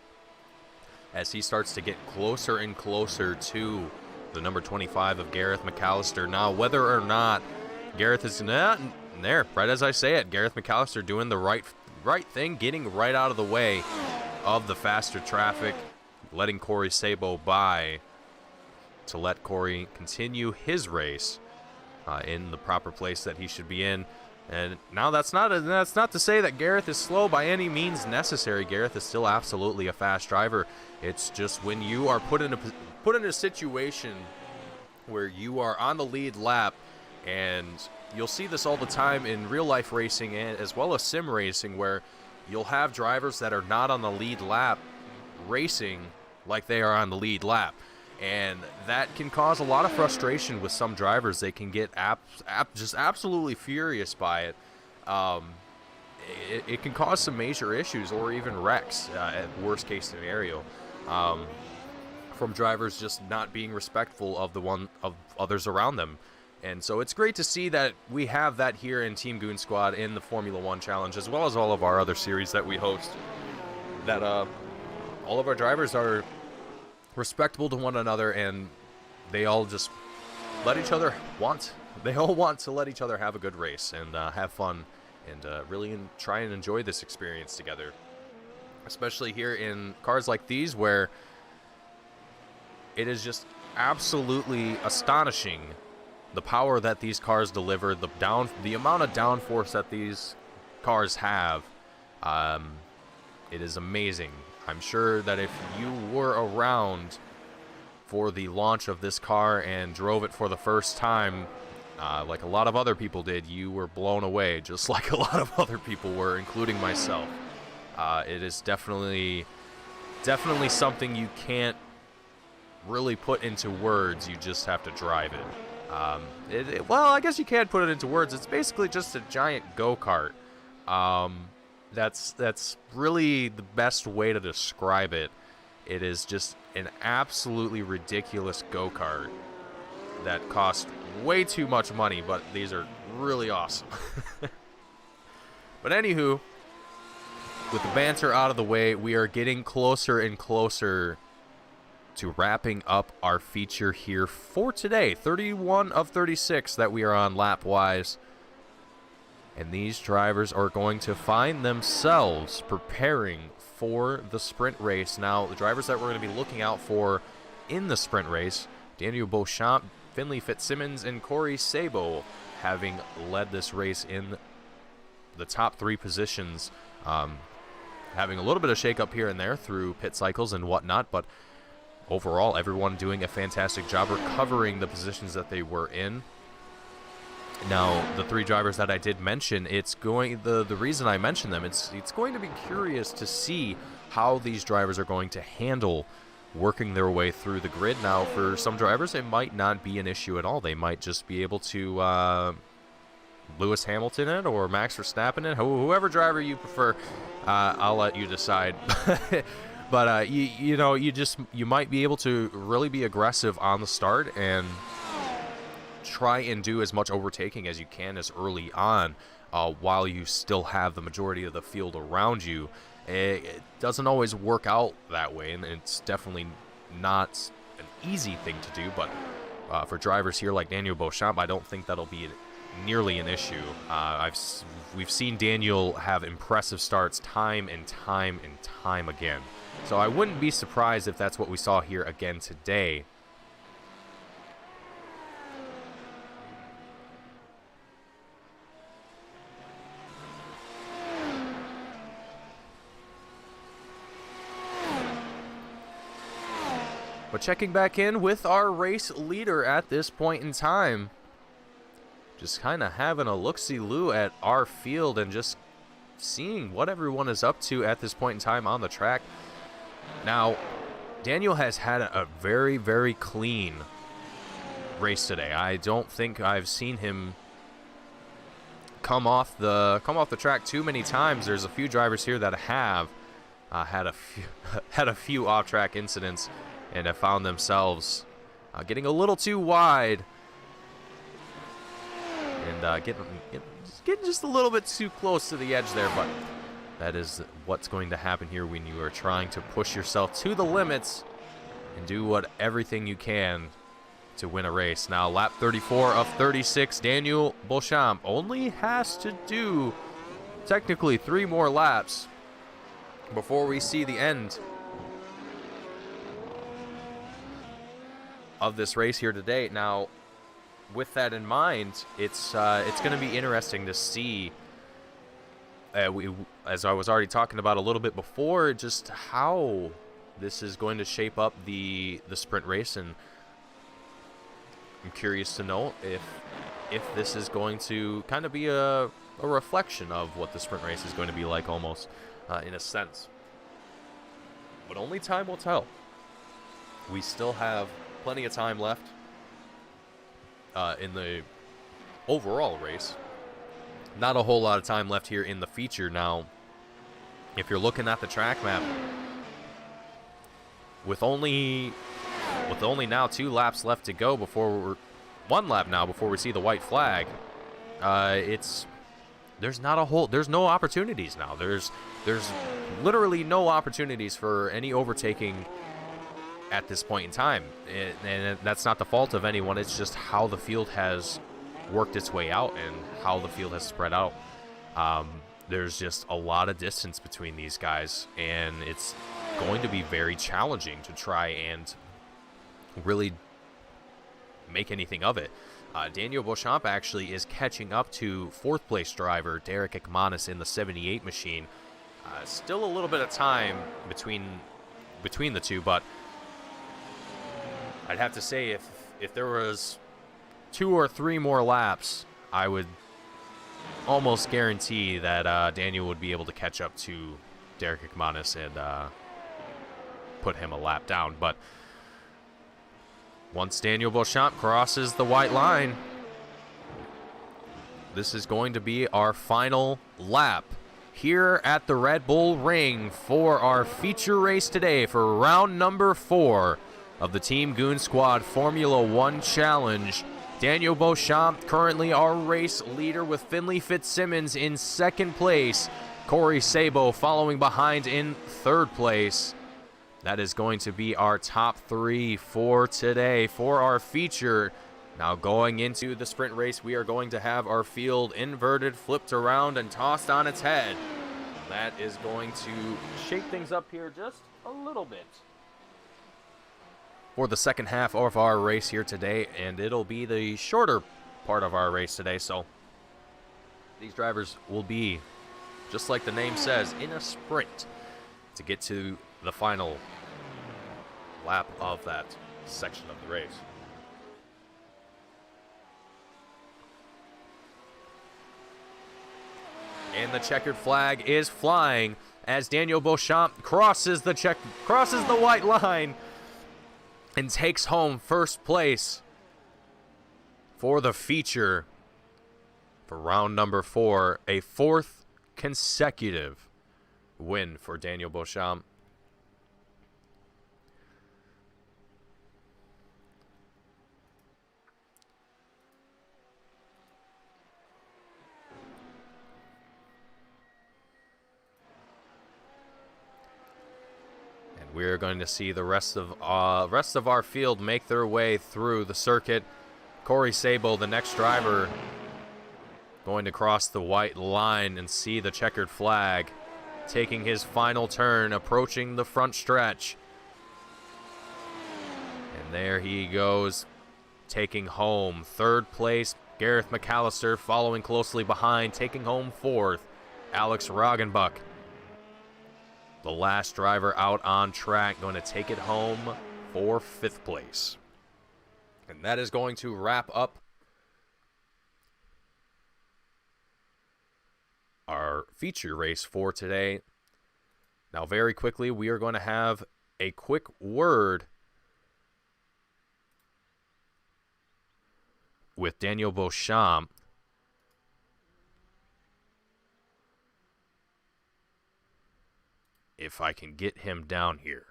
as he starts to get closer and closer to the number 25 of Gareth McAllister. Now, whether or not Gareth is not there, right as I say it, Gareth McAllister doing the right thing, getting right out of the way of the faster traffic, letting Corey Sabo by to let Corey continue his race in the proper place that he should be in. And now that's not to say that Gareth is slow by any means necessary. Gareth is still absolutely a fast driver. It's just when you are put in a situation where you are on the lead lap, and you'll see this all the time in real life racing and as well as sim racing, where you'll have drivers that are not on the lead lap racing like they are on the lead lap, and that can cause a lot of frustration with some drivers. They can get just absolutely furious by it. It can cause some major issues or even wrecks at worst case scenario, from drivers just not being respectful of others around them. And so it's great to see that we have that here in Team Goon Squad in the Formula One Challenge, as well as all of our other series that we host, that all of our drivers are respectable to one another, and they all just let each other they all want to let each other have a good race and have fun and really try and enjoy this experience together, especially here in cars like these, where it is just absolutely astonishing the power that these cars deliver, the amount of downforce that these cars have. It is amazing. I'm sure that if you were around for the launch of this car and drove it for the first time, Like a lot of other people did, you were blown away, just like a lot of other people were, including myself. It is definitely something you can't really put into words. You just have to drive it. Well, I guess you can put it into words. It's basically just a giant go-kart. That's really the best way to describe it. It is just an absolutely ridiculous go-kart that cost way too much money, but these are really awesome. But anywho, with the banter out of the way, we are getting closer and closer to wrapping up our feature here for today. 31 of 36 that we are on lap-wise. And these drivers are going to find themselves preparing for the sprint race. Now, the drivers that we're going to be looking out for in the sprint race, Daniel Beauchamp, Finley Fitzsimmons, and Corey Sabo, having led this race in the top 3 positions, having a little bit of shake-up here and there through pit cycles and whatnot, but overall, everyone doing a fantastic job recovering the positions that they were in. Now, the 3 drivers that I did mention, the reason I mentioned them, it's going to be curious to see how these drivers are going to handle working their way through the grid. Now, for some drivers, it might not be an issue at all. They might just be able to Lewis Hamilton it or Max Verstappen it, whoever driver you prefer. I'll let you decide. But you might be able to really be aggressive on the start and try and do as much overtaking as you can as early on, while you still have the majority of the field around you. It doesn't always work out that way, and it's definitely not an easy thing to do, but for drivers here like Daniel Beauchamp, I don't think that'll be nearly an issue. We've seen Daniel have impressive starts time and time again, so I wouldn't be surprised if that's what we saw here again today. But checking back in with our race leader at this point in time. Just kind of having a look-see-loo at our field and just seeing what everyone is up to at this point in time on the track. Now, Daniel has had a very, very clean race today. I don't think I've seen him come off the track too many times. There's a few drivers here that have had a few off-track incidents and have found themselves getting a little too wide and getting just a little bit too close to the edge there. But that is what's going to happen here when you are trying to push yourself to the limits and do everything you can to win a race. Now, lap 34 of 36, Daniel Beauchamp only has to do technically 3 more laps before we see the end of this race here today. Now, with that in mind, it's going to be interesting to see, as I was already talking about a little bit before, just how this is going to shape up the sprint race, and I'm curious to know if this is going to kind of be a reflection of what the sprint race is going to be like, almost in a sense. But only time will tell. We still have plenty of time left in the overall race. Not a whole lot of time left here in the feature. Now, if you're looking at the track map, with only now 2 laps left to go before 1 lap now before we see the white flag, there's no opportunities now. There's literally no opportunities for any overtaking at this point in time, and that's not the fault of anyone. It's just how the field has worked its way out and how the field has spread out. There's just a lot of distance between these guys, and it's going to be very challenging to try and really make anything of it. Daniel Beauchamp actually is catching up to 4th place driver Derek Ekmanis in the 78 machine. Still a little bit of time between the two, but I'd have to say if there was 2 or 3 more laps, I would almost guarantee that Daniel would be able to catch up to Derek McManus and put him a lap down. But once Daniel Beauchamp crosses the white line, this is going to be our final lap here at the Red Bull Ring for our feature race today for round number 4 of the Team Goon Squad Formula One Challenge. Daniel Beauchamp currently our race leader with Finley Fitzsimmons in 2nd place. Corey Sabo following behind in 3rd place. That is going to be our top 3 for today for our feature. Now going into the sprint race, we are going to have our field inverted, flipped around, and tossed on its head. That is going to shake things up here just a little bit for the second half of our race here today, and it'll be the shorter part of our race today, so these drivers will be, just like the name says, in a sprint to get to the final lap of that section of the race. And the checkered flag is flying as Daniel Beauchamp crosses the white line and takes home 1st place for the feature for round number 4, a 4th consecutive win for Daniel Beauchamp. We're going to see the rest of our field make their way through the circuit. Corey Sabo, the next driver, going to cross the white line and see the checkered flag, taking his final turn, approaching the front stretch. And there he goes, taking home 3rd place. Gareth McAllister following closely behind, taking home 4th. Alex Roggenbuck, the last driver out on track, going to take it home for 5th place. And that is going to wrap up our feature race for today. Now, very quickly, we are going to have a quick word with Daniel Beauchamp. If I can get him down here.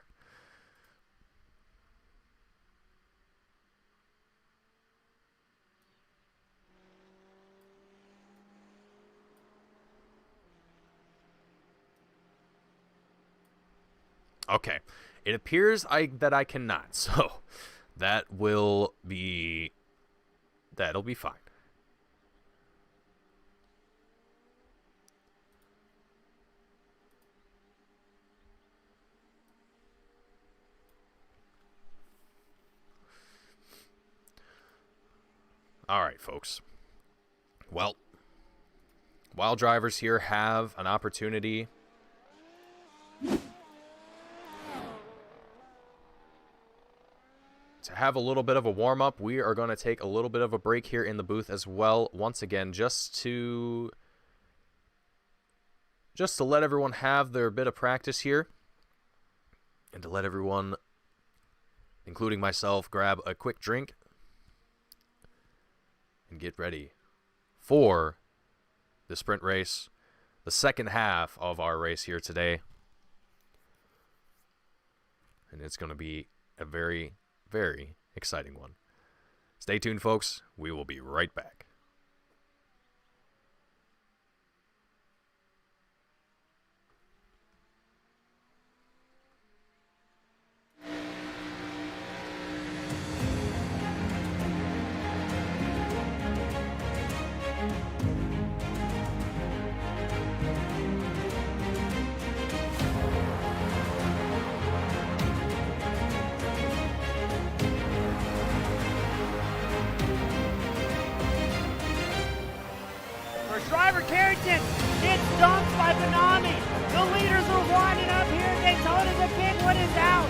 Okay, it appears that I cannot, so that'll be fine. All right, folks. Well, while drivers here have an opportunity to have a little bit of a warm-up, we are going to take a little bit of a break here in the booth as well, once again, just to let everyone have their bit of practice here, and to let everyone, including myself, grab a quick drink and get ready for the sprint race, the second half of our race here today. And it's going to be a very, very exciting one. Stay tuned, folks. We will be right back. Driver Carrington gets dumped by Benami. The leaders are winding up here. Daytona, the big one is out.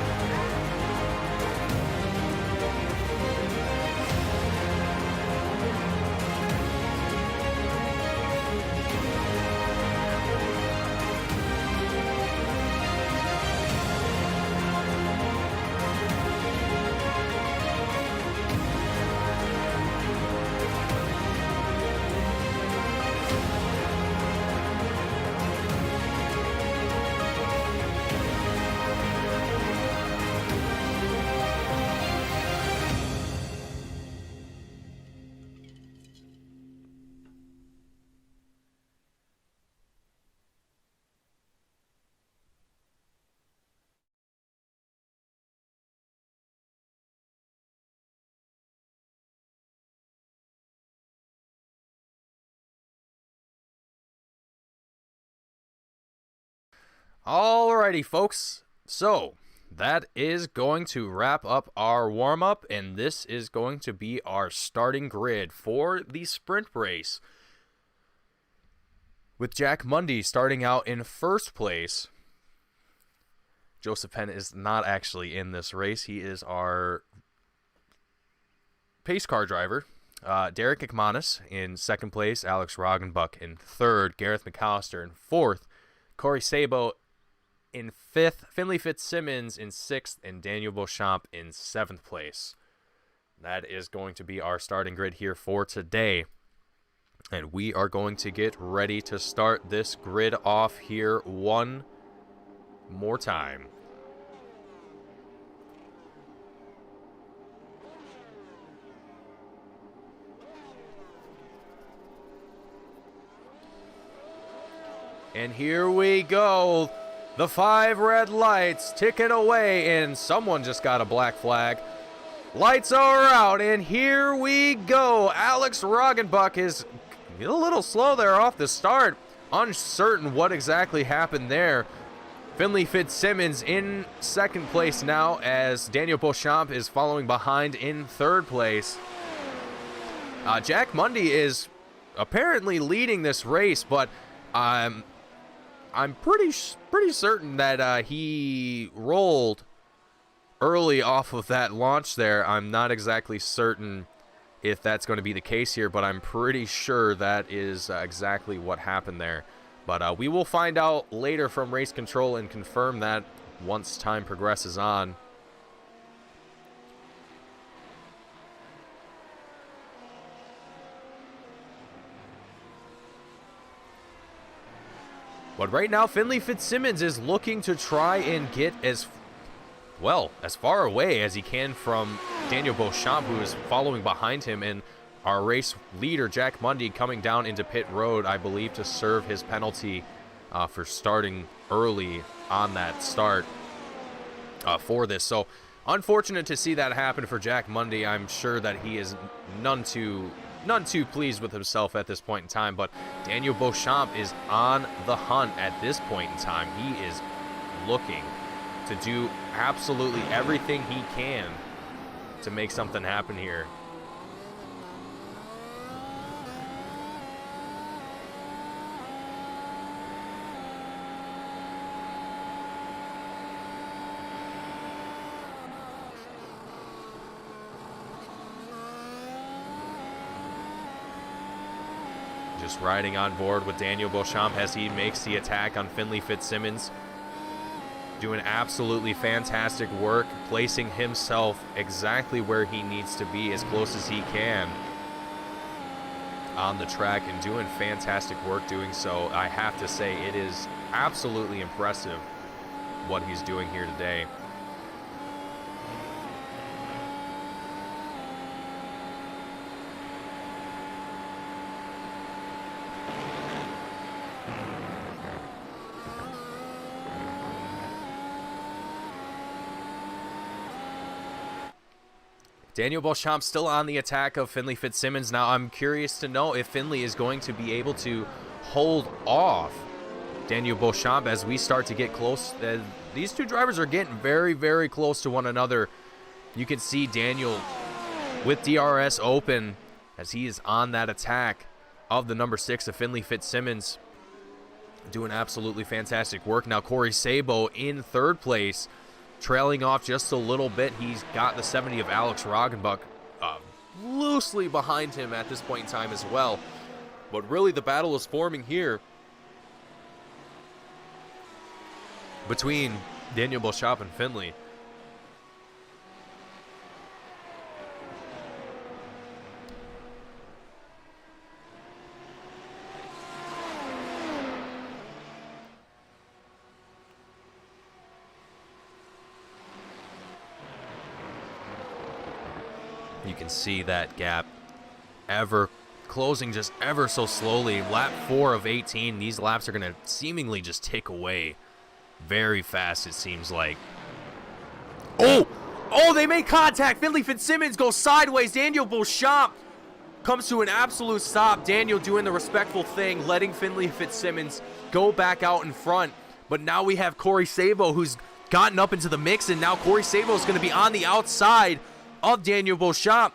Alrighty, folks. So, that is going to wrap up our warm-up, and this is going to be our starting grid for the sprint race. With Jack Mundy starting out in first place. Joseph Penn is not actually in this race. He is our pace car driver. Derek McManus in second place. Alex Roggenbuck in third. Gareth McAllister in fourth. Corey Sabo in fifth. Finley Fitzsimmons in sixth. And Daniel Beauchamp in seventh place. That is going to be our starting grid here for today. And we are going to get ready to start this grid off here one more time. And here we go. The 5 red lights ticking away, and someone just got a black flag. Lights are out, and here we go. Alex Roggenbuck is a little slow there off the start. Uncertain what exactly happened there. Finley Fitzsimmons in second place now, as Daniel Beauchamp is following behind in third place. Jack Mundy is apparently leading this race, but I'm pretty certain that he rolled early off of that launch there. I'm not exactly certain if that's going to be the case here, but I'm pretty sure that is exactly what happened there. But we will find out later from race control and confirm that once time progresses on. But right now, Finley Fitzsimmons is looking to try and get as far away as he can from Daniel Beauchamp, who is following behind him, and our race leader, Jack Mundy, coming down into pit road, I believe, to serve his penalty for starting early on that start for this. So, unfortunate to see that happen for Jack Mundy. I'm sure that he is none too pleased with himself at this point in time, but Daniel Beauchamp is on the hunt at this point in time. He is looking to do absolutely everything he can to make something happen here. Just riding on board with Daniel Beauchamp as he makes the attack on Finley Fitzsimmons. Doing absolutely fantastic work, placing himself exactly where he needs to be, as close as he can on the track, and doing fantastic work doing so. I have to say, it is absolutely impressive what he's doing here today. Daniel Beauchamp still on the attack of Finley Fitzsimmons. Now, I'm curious to know if Finley is going to be able to hold off Daniel Beauchamp as we start to get close. These two drivers are getting very, very close to one another. You can see Daniel with DRS open as he is on that attack of the number 6 of Finley Fitzsimmons. Doing absolutely fantastic work. Now, Corey Sabo in third place, trailing off just a little bit. He's got the 70 of Alex Roggenbuck loosely behind him at this point in time as well. But really, the battle is forming here between Daniel Beauchamp and Finley. You can see that gap ever closing just ever so slowly. Lap 4 of 18. These laps are going to seemingly just tick away very fast, it seems like. Oh, they made contact. Finley Fitzsimmons goes sideways. Daniel Beauchamp comes to an absolute stop. Daniel doing the respectful thing, letting Finley Fitzsimmons go back out in front. But now we have Corey Sabo, who's gotten up into the mix, and now Corey Sabo is going to be on the outside of Daniel Beauchamp.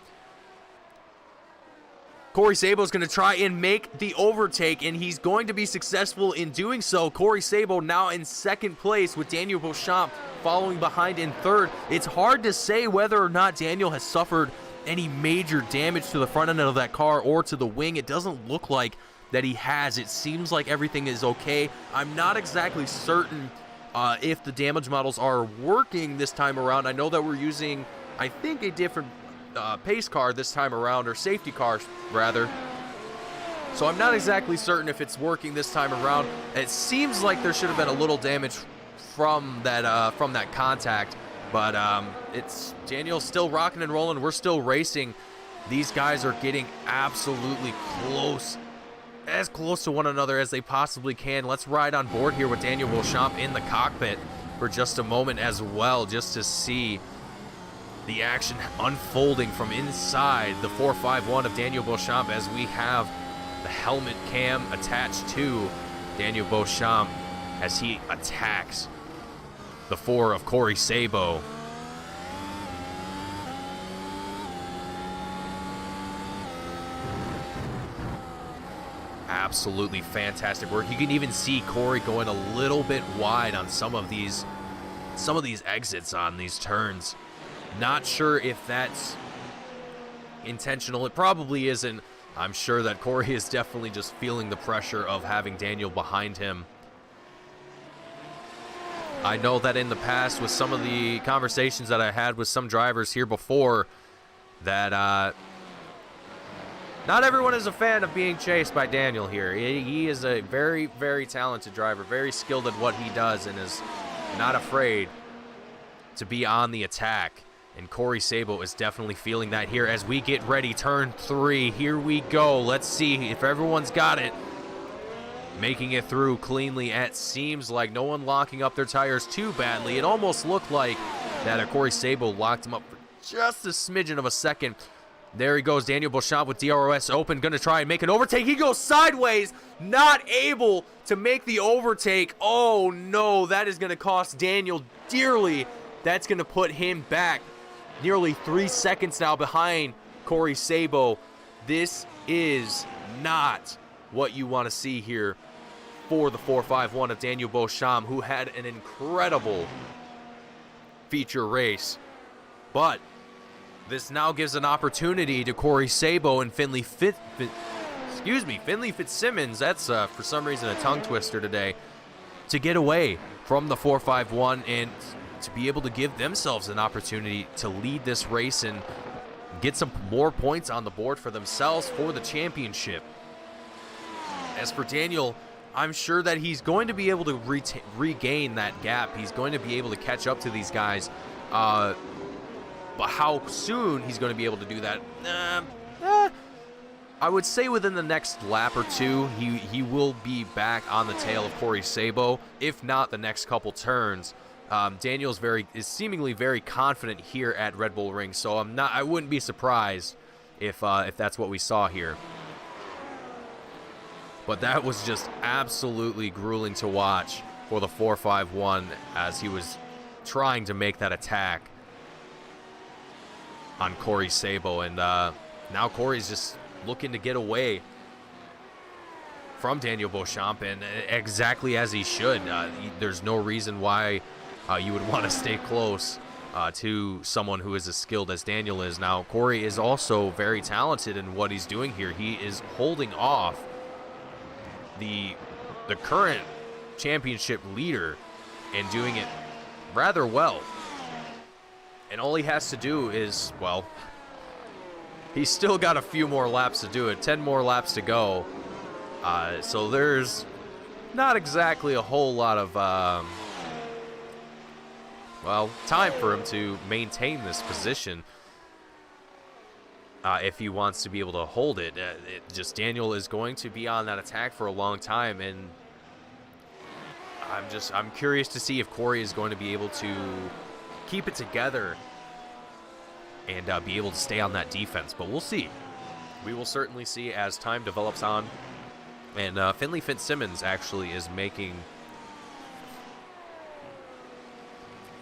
Corey Sabo is going to try and make the overtake, and he's going to be successful in doing so. Corey Sabo now in second place with Daniel Beauchamp following behind in third. It's hard to say whether or not Daniel has suffered any major damage to the front end of that car or to the wing. It doesn't look like that he has. It seems like everything is okay. I'm not exactly certain if the damage models are working this time around. I know that we're using, I think, a different pace car this time around, or safety cars rather. So I'm not exactly certain if it's working this time around. It seems like there should have been a little damage from that contact, but it's Daniel's still rocking and rolling. We're still racing. These guys are getting absolutely close, as close to one another as they possibly can. Let's ride on board here with Daniel Beauchamp in the cockpit for just a moment as well, just to see the action unfolding from inside the 451 of Daniel Beauchamp, as we have the helmet cam attached to Daniel Beauchamp as he attacks the 4 of Corey Sabo. Absolutely fantastic work. You can even see Corey going a little bit wide on some of these exits on these turns. Not sure if that's intentional. It probably isn't. I'm sure that Corey is definitely just feeling the pressure of having Daniel behind him. I know that in the past, with some of the conversations that I had with some drivers here before, that not everyone is a fan of being chased by Daniel here. He is a very, very talented driver, very skilled at what he does, and is not afraid to be on the attack. And Corey Sabo is definitely feeling that here as we get ready. Turn 3, here we go. Let's see if everyone's got it. Making it through cleanly. It seems like no one locking up their tires too badly. It almost looked like that Corey Sabo locked him up for just a smidgen of a second. There he goes, Daniel Beauchamp with DRS open, gonna try and make an overtake. He goes sideways, not able to make the overtake. Oh no, that is gonna cost Daniel dearly. That's gonna put him back nearly 3 seconds now behind Corey Sabo. This is not what you want to see here for the 451 of Daniel Beauchamp, who had an incredible feature race. But this now gives an opportunity to Corey Sabo and Finley Fitzsimmons. That's for some reason a tongue twister today, to get away from the 451 and to be able to give themselves an opportunity to lead this race and get some more points on the board for themselves for the championship. As for Daniel, I'm sure that he's going to be able to regain that gap. He's going to be able to catch up to these guys. But how soon he's going to be able to do that? I would say within the next lap or two, he will be back on the tail of Corey Sabo, if not the next couple turns. Daniel is seemingly very confident here at Red Bull Ring, so I wouldn't be surprised if that's what we saw here. But that was just absolutely grueling to watch for the 451 as he was trying to make that attack on Corey Sabo, and now Corey's just looking to get away from Daniel Beauchamp, and exactly as he should. There's no reason why you would want to stay close to someone who is as skilled as Daniel is. Now, Corey is also very talented in what he's doing here. He is holding off the current championship leader and doing it rather well. And all he has to do is, well, he's still got a few more laps to do it, 10 more laps to go. So there's not exactly a whole lot of time for him to maintain this position if he wants to be able to hold it. Daniel is going to be on that attack for a long time, and I'm curious to see if Corey is going to be able to keep it together and be able to stay on that defense. But we'll see. We will certainly see as time develops on. And Finley Fitzsimmons actually is making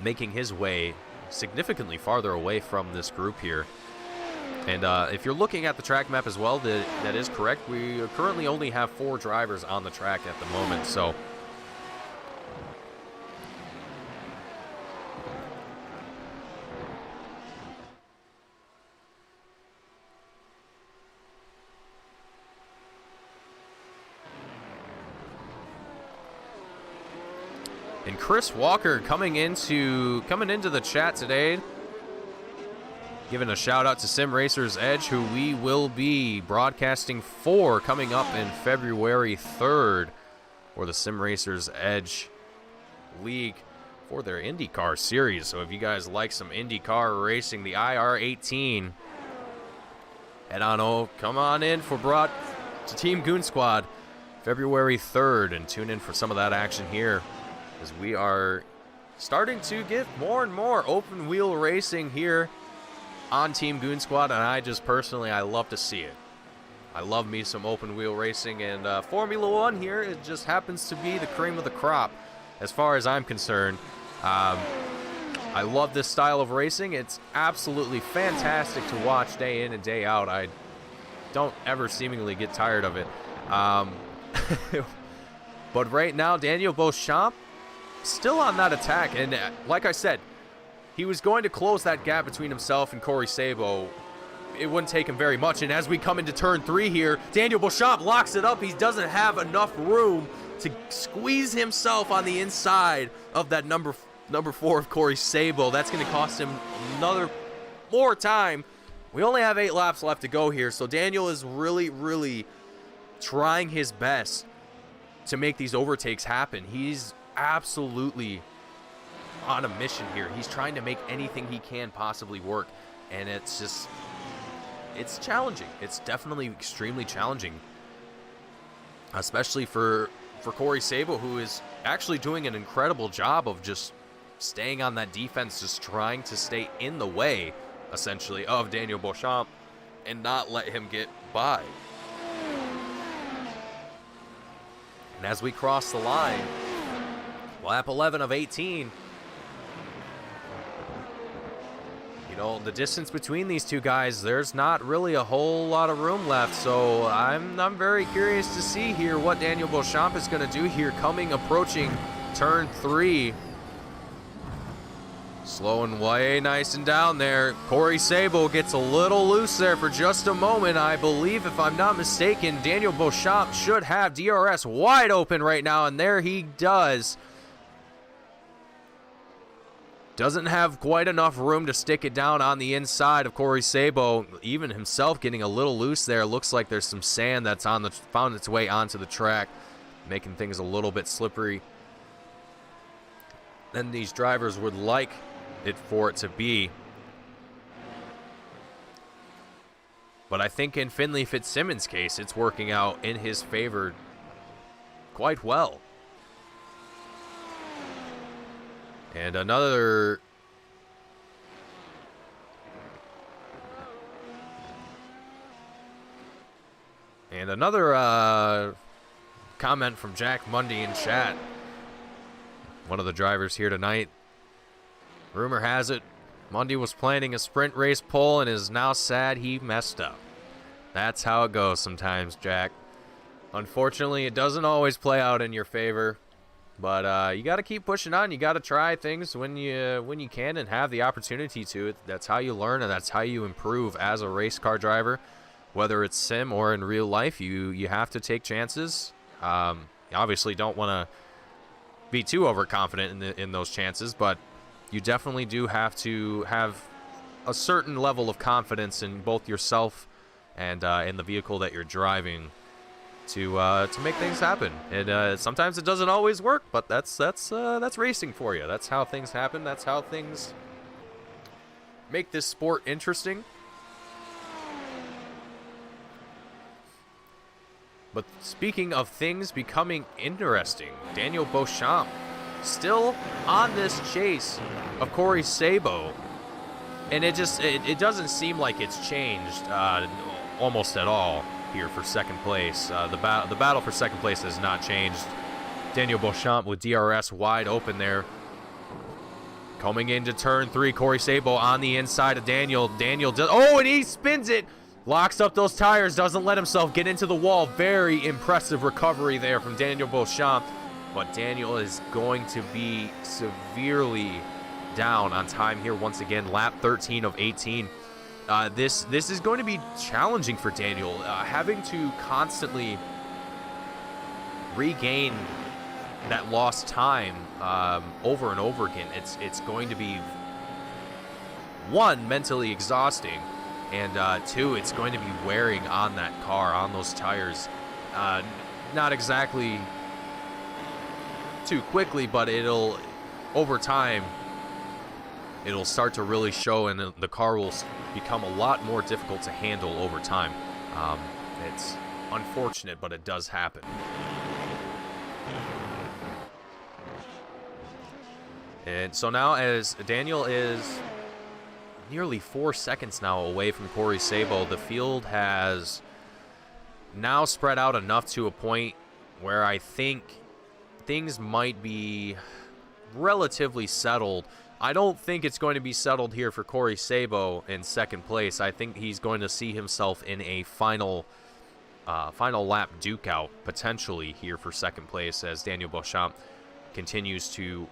making his way significantly farther away from this group here. And if you're looking at the track map as well, that is correct. We currently only have 4 drivers on the track at the moment, so and Chris Walker coming into the chat today, giving a shout out to Sim Racers Edge, who we will be broadcasting for coming up in February 3rd for the Sim Racers Edge League for their IndyCar series. So if you guys like some IndyCar racing, the IR18, come on in to Team Goon Squad February 3rd and tune in for some of that action here, as we are starting to get more and more open wheel racing here on Team Goon Squad, and I love to see it. I love me some open wheel racing, and Formula One here, it just happens to be the cream of the crop as far as I'm concerned. I love this style of racing. It's absolutely fantastic to watch day in and day out. I don't ever seemingly get tired of it. But right now, Daniel Beauchamp still on that attack, and like I said, he was going to close that gap between himself and Corey Sabo. It wouldn't take him very much, and as we come into turn 3 here, Daniel Beauchamp locks it up. He doesn't have enough room to squeeze himself on the inside of that number 4 of Corey Sabo. That's going to cost him more time. We only have 8 laps left to go here, so Daniel is really, really trying his best to make these overtakes happen. He's absolutely on a mission here. He's trying to make anything he can possibly work, and it's challenging. It's definitely extremely challenging, especially for Corey Sabo, who is actually doing an incredible job of just staying on that defense, just trying to stay in the way, essentially, of Daniel Beauchamp and not let him get by. And as we cross the line, lap 11 of 18, you know, the distance between these two guys, there's not really a whole lot of room left. So I'm very curious to see here what Daniel Beauchamp is going to do here approaching turn 3. Slowing way nice and down there. Corey Sabo gets a little loose there for just a moment. I believe, if I'm not mistaken, Daniel Beauchamp should have DRS wide open right now, and there he does. Doesn't have quite enough room to stick it down on the inside of Corey Sabo. Even himself getting a little loose there. Looks like there's some sand that's found its way onto the track, making things a little bit slippery than these drivers would like it for it to be. But I think in Finley Fitzsimmons' case, it's working out in his favor quite well. And another comment from Jack Mundy in chat, one of the drivers here tonight. Rumor has it Mundy was planning a sprint race pole and is now sad he messed up. That's how it goes sometimes, Jack. Unfortunately, it doesn't always play out in your favor. But you got to keep pushing on. You got to try things when you can and have the opportunity to. That's how you learn, and that's how you improve as a race car driver, whether it's sim or in real life. You have to take chances. You obviously don't want to be too overconfident in those chances, but you definitely do have to have a certain level of confidence in both yourself and in the vehicle that you're driving to make things happen. And sometimes it doesn't always work, but that's racing for you. That's how things happen. That's how things make this sport interesting. But speaking of things becoming interesting, Daniel Beauchamp still on this chase of Corey Sabo, and it doesn't seem like it's changed almost at all here for second place. The battle for second place has not changed. Daniel Beauchamp with DRS wide open there, Coming into turn 3, Corey Sabo on the inside of Daniel. Daniel does, oh, and he spins it. Locks up those tires, doesn't let himself get into the wall. Very impressive recovery there from Daniel Beauchamp. But Daniel is going to be severely down on time here once again. Lap 13 of 18. This is going to be challenging for Daniel. Having to constantly regain that lost time over and over again. It's going to be, one, mentally exhausting, and two, it's going to be wearing on that car, on those tires. Not exactly too quickly, but it'll, over time, it'll start to really show, and the car will become a lot more difficult to handle over time. It's unfortunate, but it does happen. And so now, as Daniel is nearly 4 seconds now away from Corey Sabo, the field has now spread out enough to a point where I think things might be relatively settled. I don't think it's going to be settled here for Corey Sabo in second place. I think he's going to see himself in a final lap duke out potentially here for second place, as Daniel Beauchamp continues to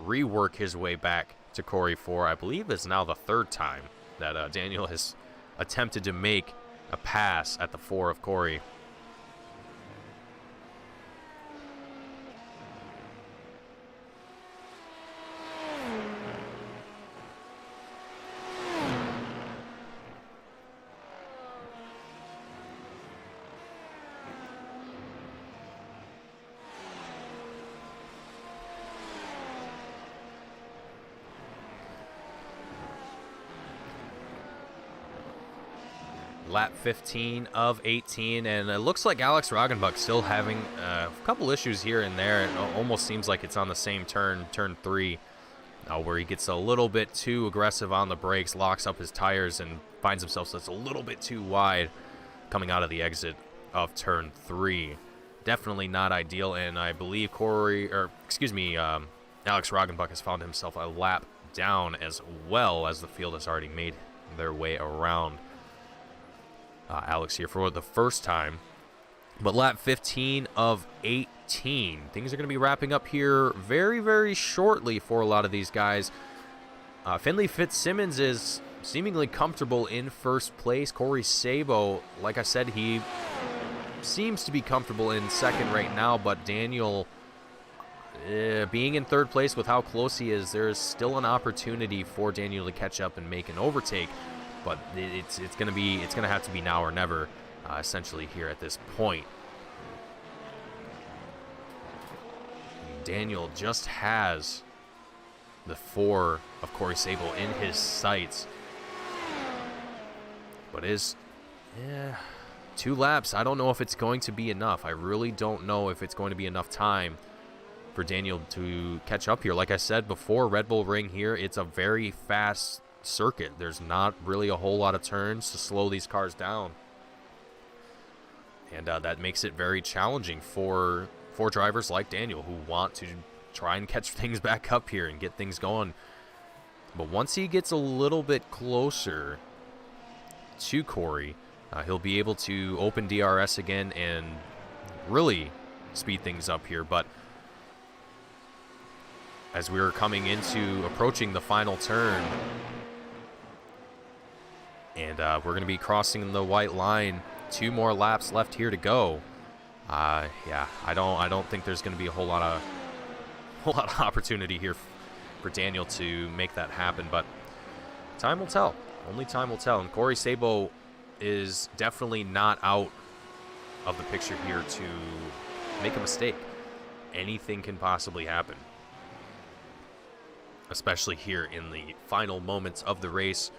rework his way back to Corey for, I believe, is now the third time that Daniel has attempted to make a pass at the 4 of Corey. Lap 15 of 18, and it looks like Alex Roggenbuck still having a couple issues here and there. It almost seems like it's on the same turn 3, where he gets a little bit too aggressive on the brakes, locks up his tires, and finds himself just a little bit too wide coming out of the exit of turn 3. Definitely not ideal, and I believe Alex Roggenbuck has found himself a lap down, as well as the field has already made their way around Alex here for the first time. But lap 15 of 18. Things are going to be wrapping up here very, very shortly for a lot of these guys. Finley Fitzsimmons is seemingly comfortable in first place. Corey Sabo, like I said, he seems to be comfortable in second right now. But Daniel, being in third place with how close he is, there's still an opportunity for Daniel to catch up and make an overtake. But it's gonna have to be now or never, essentially here at this point. Daniel just has the 4 of Corey Sabo in his sights, but is 2 laps. I don't know if it's going to be enough. I really don't know if it's going to be enough time for Daniel to catch up here. Like I said before, Red Bull Ring here, it's a very fast circuit. There's not really a whole lot of turns to slow these cars down, and that makes it very challenging for drivers like Daniel, who want to try and catch things back up here and get things going. But once he gets a little bit closer to Corey, he'll be able to open DRS again and really speed things up here. But as we were approaching the final turn, and we're going to be crossing the white line. 2 more laps left here to go. Yeah, I don't think there's going to be a whole lot of opportunity here for Daniel to make that happen. But time will tell. Only time will tell. And Corey Sabo is definitely not out of the picture here to make a mistake. Anything can possibly happen, especially here in the final moments of the race.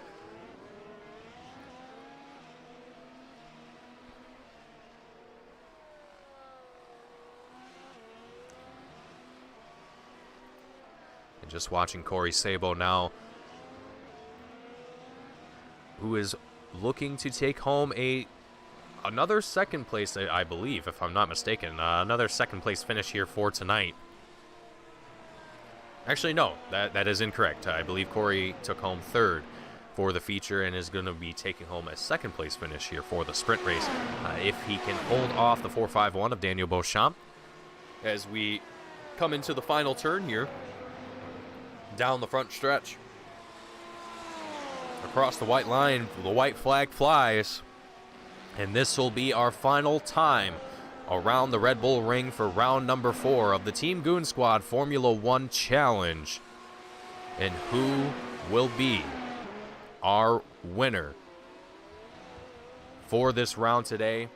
And just watching Corey Sabo now, who is looking to take home another second place, I believe, if I'm not mistaken. Another second place finish here for tonight. Actually, no, that is incorrect. I believe Corey took home third for the feature and is going to be taking home a second place finish here for the sprint race if he can hold off the 4.51 of Daniel Beauchamp as we come into the final turn here down the front stretch. Across the white line, the white flag flies, and this will be our final time around the Red Bull Ring for round number 4 of the Team Goon Squad Formula One Challenge. And who will be our winner for this round today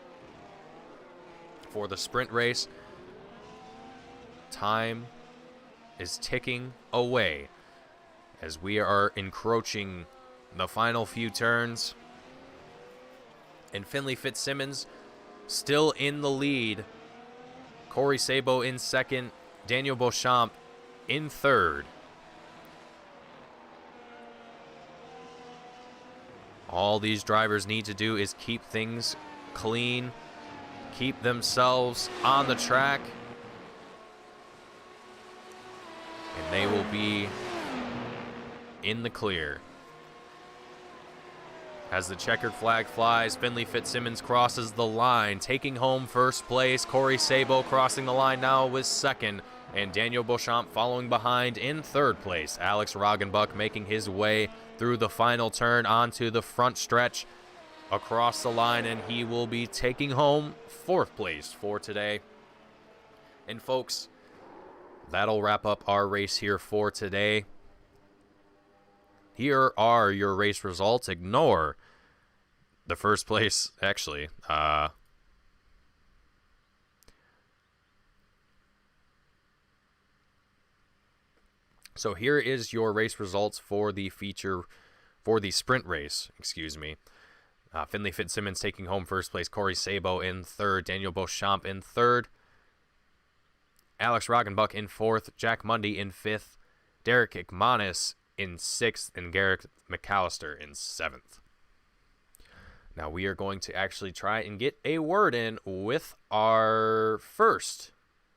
for the sprint race? Time is ticking away as we are encroaching the final few turns. And Finley Fitzsimmons still in the lead. Corey Sabo in second. Daniel Beauchamp in third. All these drivers need to do is keep things clean, keep themselves on the track, and they will be in the clear. As the checkered flag flies, Finley Fitzsimmons crosses the line, taking home first place. Corey Sabo crossing the line now with second, and Daniel Beauchamp following behind in third place. Alex Roggenbuck making his way through the final turn onto the front stretch across the line, and he will be taking home fourth place for today. And folks, that'll wrap up our race here for today. Here are your race results. Ignore the first place, actually. So here is your race results for the sprint race, excuse me. Finley Fitzsimmons taking home first place. Corey Sabo in third. Daniel Beauchamp in third. Alex Roggenbuck in fourth. Jack Mundy in fifth. Derek Ikmanis in sixth, and Garrett McAllister in seventh. Now we are going to actually try and get a word in with our first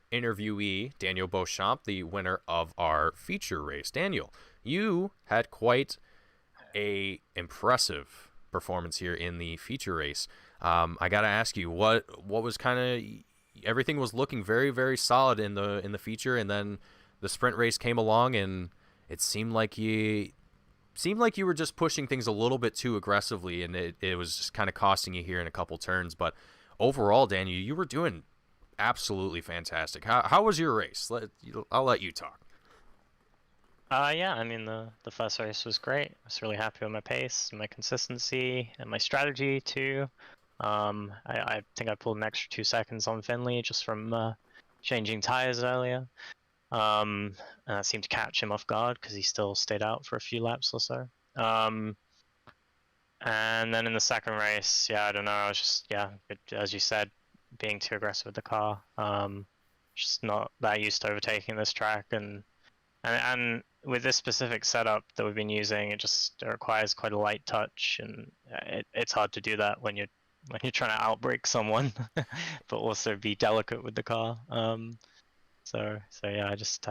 interviewee, Daniel Beauchamp, the winner of our feature race. Daniel, you had quite a impressive performance here in the feature race. I got to ask you, what was kind of, everything was looking very, very solid in the feature, and then the sprint race came along, and it seemed like you were just pushing things a little bit too aggressively, and it was just kind of costing you here in a couple turns. But overall, Daniel, you were doing absolutely fantastic. How was your race? I'll let you talk. Yeah, I mean, the first race was great. I was really happy with my pace, my consistency, and my strategy too. I think I pulled an extra 2 seconds on Finley just from changing tires earlier. And that seemed to catch him off guard because he still stayed out for a few laps or so. And then in the second race, yeah, I don't know, I was just, as you said, being too aggressive with the car. Just not that used to overtaking this track, and with this specific setup that we've been using, it requires quite a light touch, and it's hard to do that when you're trying to outbrake someone, but also be delicate with the car. So yeah, I just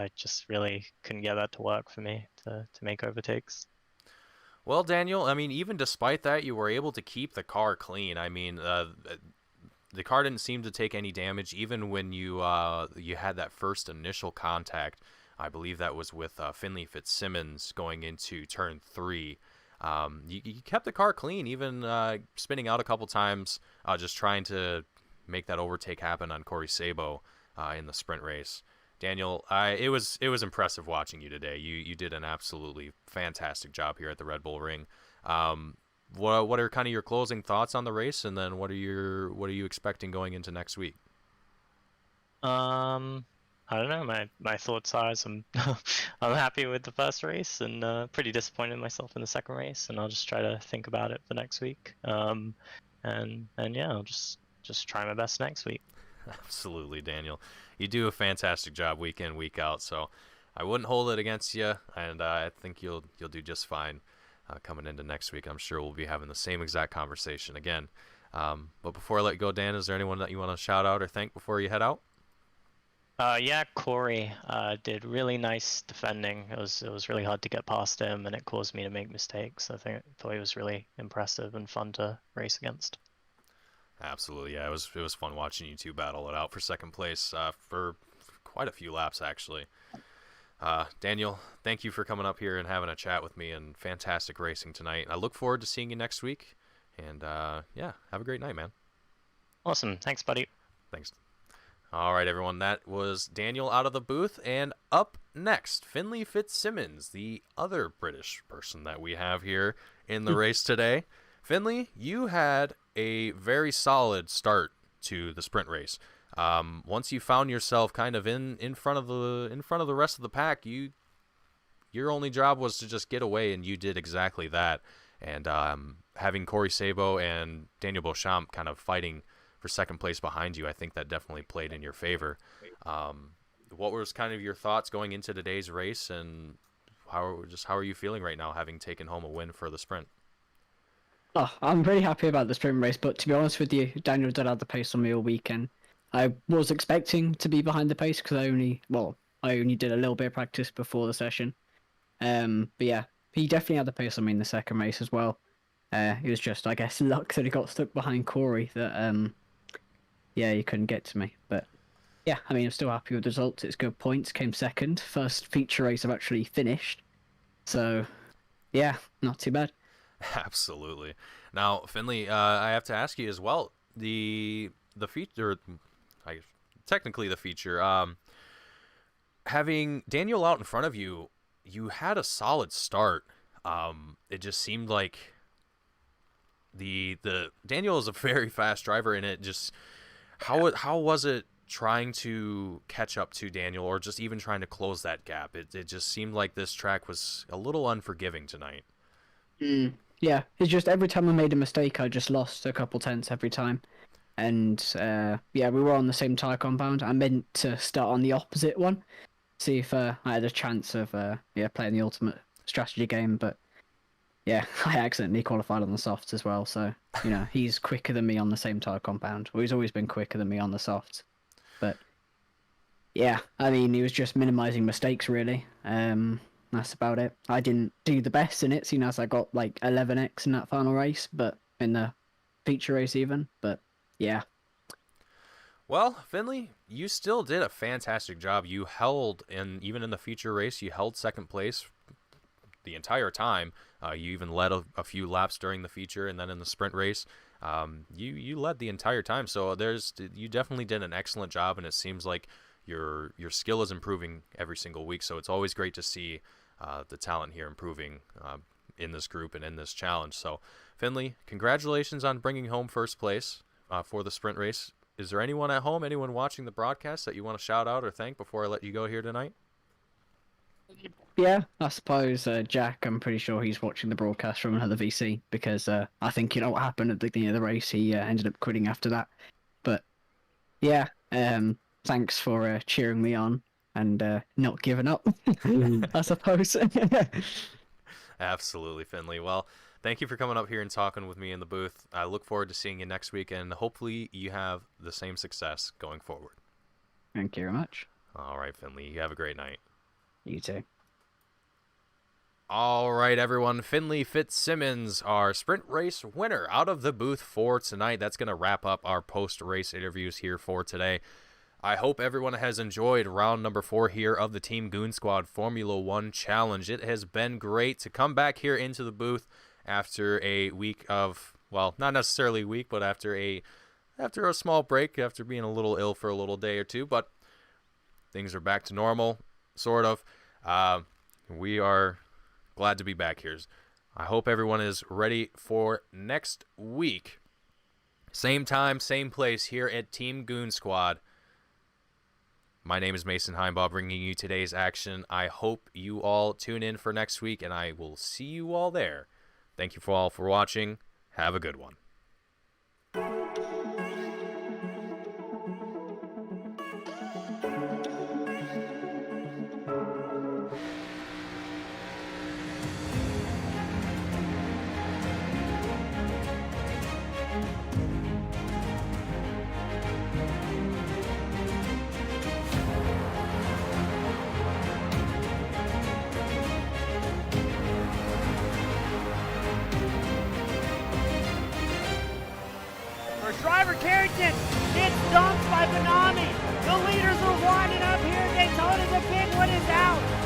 really couldn't get that to work for me to make overtakes. Well, Daniel, I mean, even despite that, you were able to keep the car clean. I mean, the car didn't seem to take any damage, even when you had that first initial contact. I believe that was with Finley Fitzsimmons going into turn 3. You kept the car clean, even spinning out a couple times, just trying to make that overtake happen on Corey Sabo in the sprint race. Daniel, it was impressive watching you today. You did an absolutely fantastic job here at the Red Bull Ring. What are kind of your closing thoughts on the race, and then what are you expecting going into next week? I don't know. My thoughts are I'm happy with the first race, and pretty disappointed in myself in the second race, and I'll just try to think about it for next week. And yeah, I'll just try my best next week. Absolutely, Daniel. You do a fantastic job week in, week out, so I wouldn't hold it against you, and I think you'll do just fine coming into next week. I'm sure we'll be having the same exact conversation again. But before I let you go, Dan, is there anyone that you want to shout out or thank before you head out? Yeah, Corey did really nice defending. It was really hard to get past him, and it caused me to make mistakes. I thought he was really impressive and fun to race against. Absolutely, yeah. It was fun watching you two battle it out for second place for quite a few laps, actually. Daniel, thank you for coming up here and having a chat with me, and fantastic racing tonight. I look forward to seeing you next week, and yeah, have a great night, man. Awesome, thanks, buddy. Thanks. All right, everyone, that was Daniel out of the booth, and up next, Finley Fitzsimmons, the other British person that we have here in the race today. Finley, you had a very solid start to the sprint race. Once you found yourself kind of in front of the rest of the pack, your only job was to just get away, and you did exactly that. And having Corey Sabo and Daniel Beauchamp kind of fighting for second place behind you, I think that definitely played in your favor. What was kind of your thoughts going into today's race, and how are you feeling right now, having taken home a win for the sprint? Oh, I'm very happy about the sprint race, but to be honest with you, Daniel did have the pace on me all weekend. I was expecting to be behind the pace because I only did a little bit of practice before the session. But yeah, he definitely had the pace on me in the second race as well. It was just, I guess, luck that he got stuck behind Corey that yeah, he couldn't get to me. But yeah, I mean, I'm still happy with the results. It's good points. Came second. First feature race I've actually finished. So yeah, not too bad. Absolutely. Now, Finley, I have to ask you as well. The feature, technically the feature, having Daniel out in front of you, you had a solid start. It just seemed like the Daniel is a very fast driver, and it just how was it trying to catch up to Daniel, or just even trying to close that gap? It just seemed like this track was a little unforgiving tonight. Yeah, it's just every time I made a mistake, I just lost a couple tenths every time. And yeah, we were on the same tyre compound. I meant to start on the opposite one, see if I had a chance of playing the ultimate strategy game. But yeah, I accidentally qualified on the softs as well. So he's quicker than me on the same tyre compound. Well, he's always been quicker than me on the softs. But yeah, I mean, he was just minimising mistakes really. That's about it. I didn't do the best in it, seeing as I got like 11x in that final race, but in the feature race even. But yeah. Well, Finley, you still did a fantastic job. You held, even in the feature race, you held second place the entire time. You even led a few laps during the feature, and then in the sprint race, you led the entire time. So you definitely did an excellent job, and it seems like your skill is improving every single week. So it's always great to see the talent here improving in this group and in this challenge. So, Finley, congratulations on bringing home first place for the sprint race. Is there anyone at home, anyone watching the broadcast that you want to shout out or thank before I let you go here tonight? Yeah, I suppose Jack, I'm pretty sure he's watching the broadcast from another VC because I think you know what happened at the beginning of the race. He ended up quitting after that. But yeah, thanks for cheering me on and not giving up, I suppose. Absolutely, Finley. Well, thank you for coming up here and talking with me in the booth. I look forward to seeing you next week, and hopefully you have the same success going forward. Thank you very much. All right, Finley. You have a great night. You too. All right, everyone. Finley Fitzsimmons, our sprint race winner, out of the booth for tonight. That's going to wrap up our post-race interviews here for today. I hope everyone has enjoyed round number 4 here of the Team Goon Squad Formula One Challenge. It has been great to come back here into the booth after a week of, well, not necessarily a week, but after a small break, after being a little ill for a little day or two, but things are back to normal, sort of. We are glad to be back here. I hope everyone is ready for next week. Same time, same place here at Team Goon Squad. My name is Mason Heimbaugh, bringing you today's action. I hope you all tune in for next week, and I will see you all there. Thank you all for watching. Have a good one. Driver Carrington gets dumped by Benami. The leaders are winding up here. Daytona's a pit. What is out?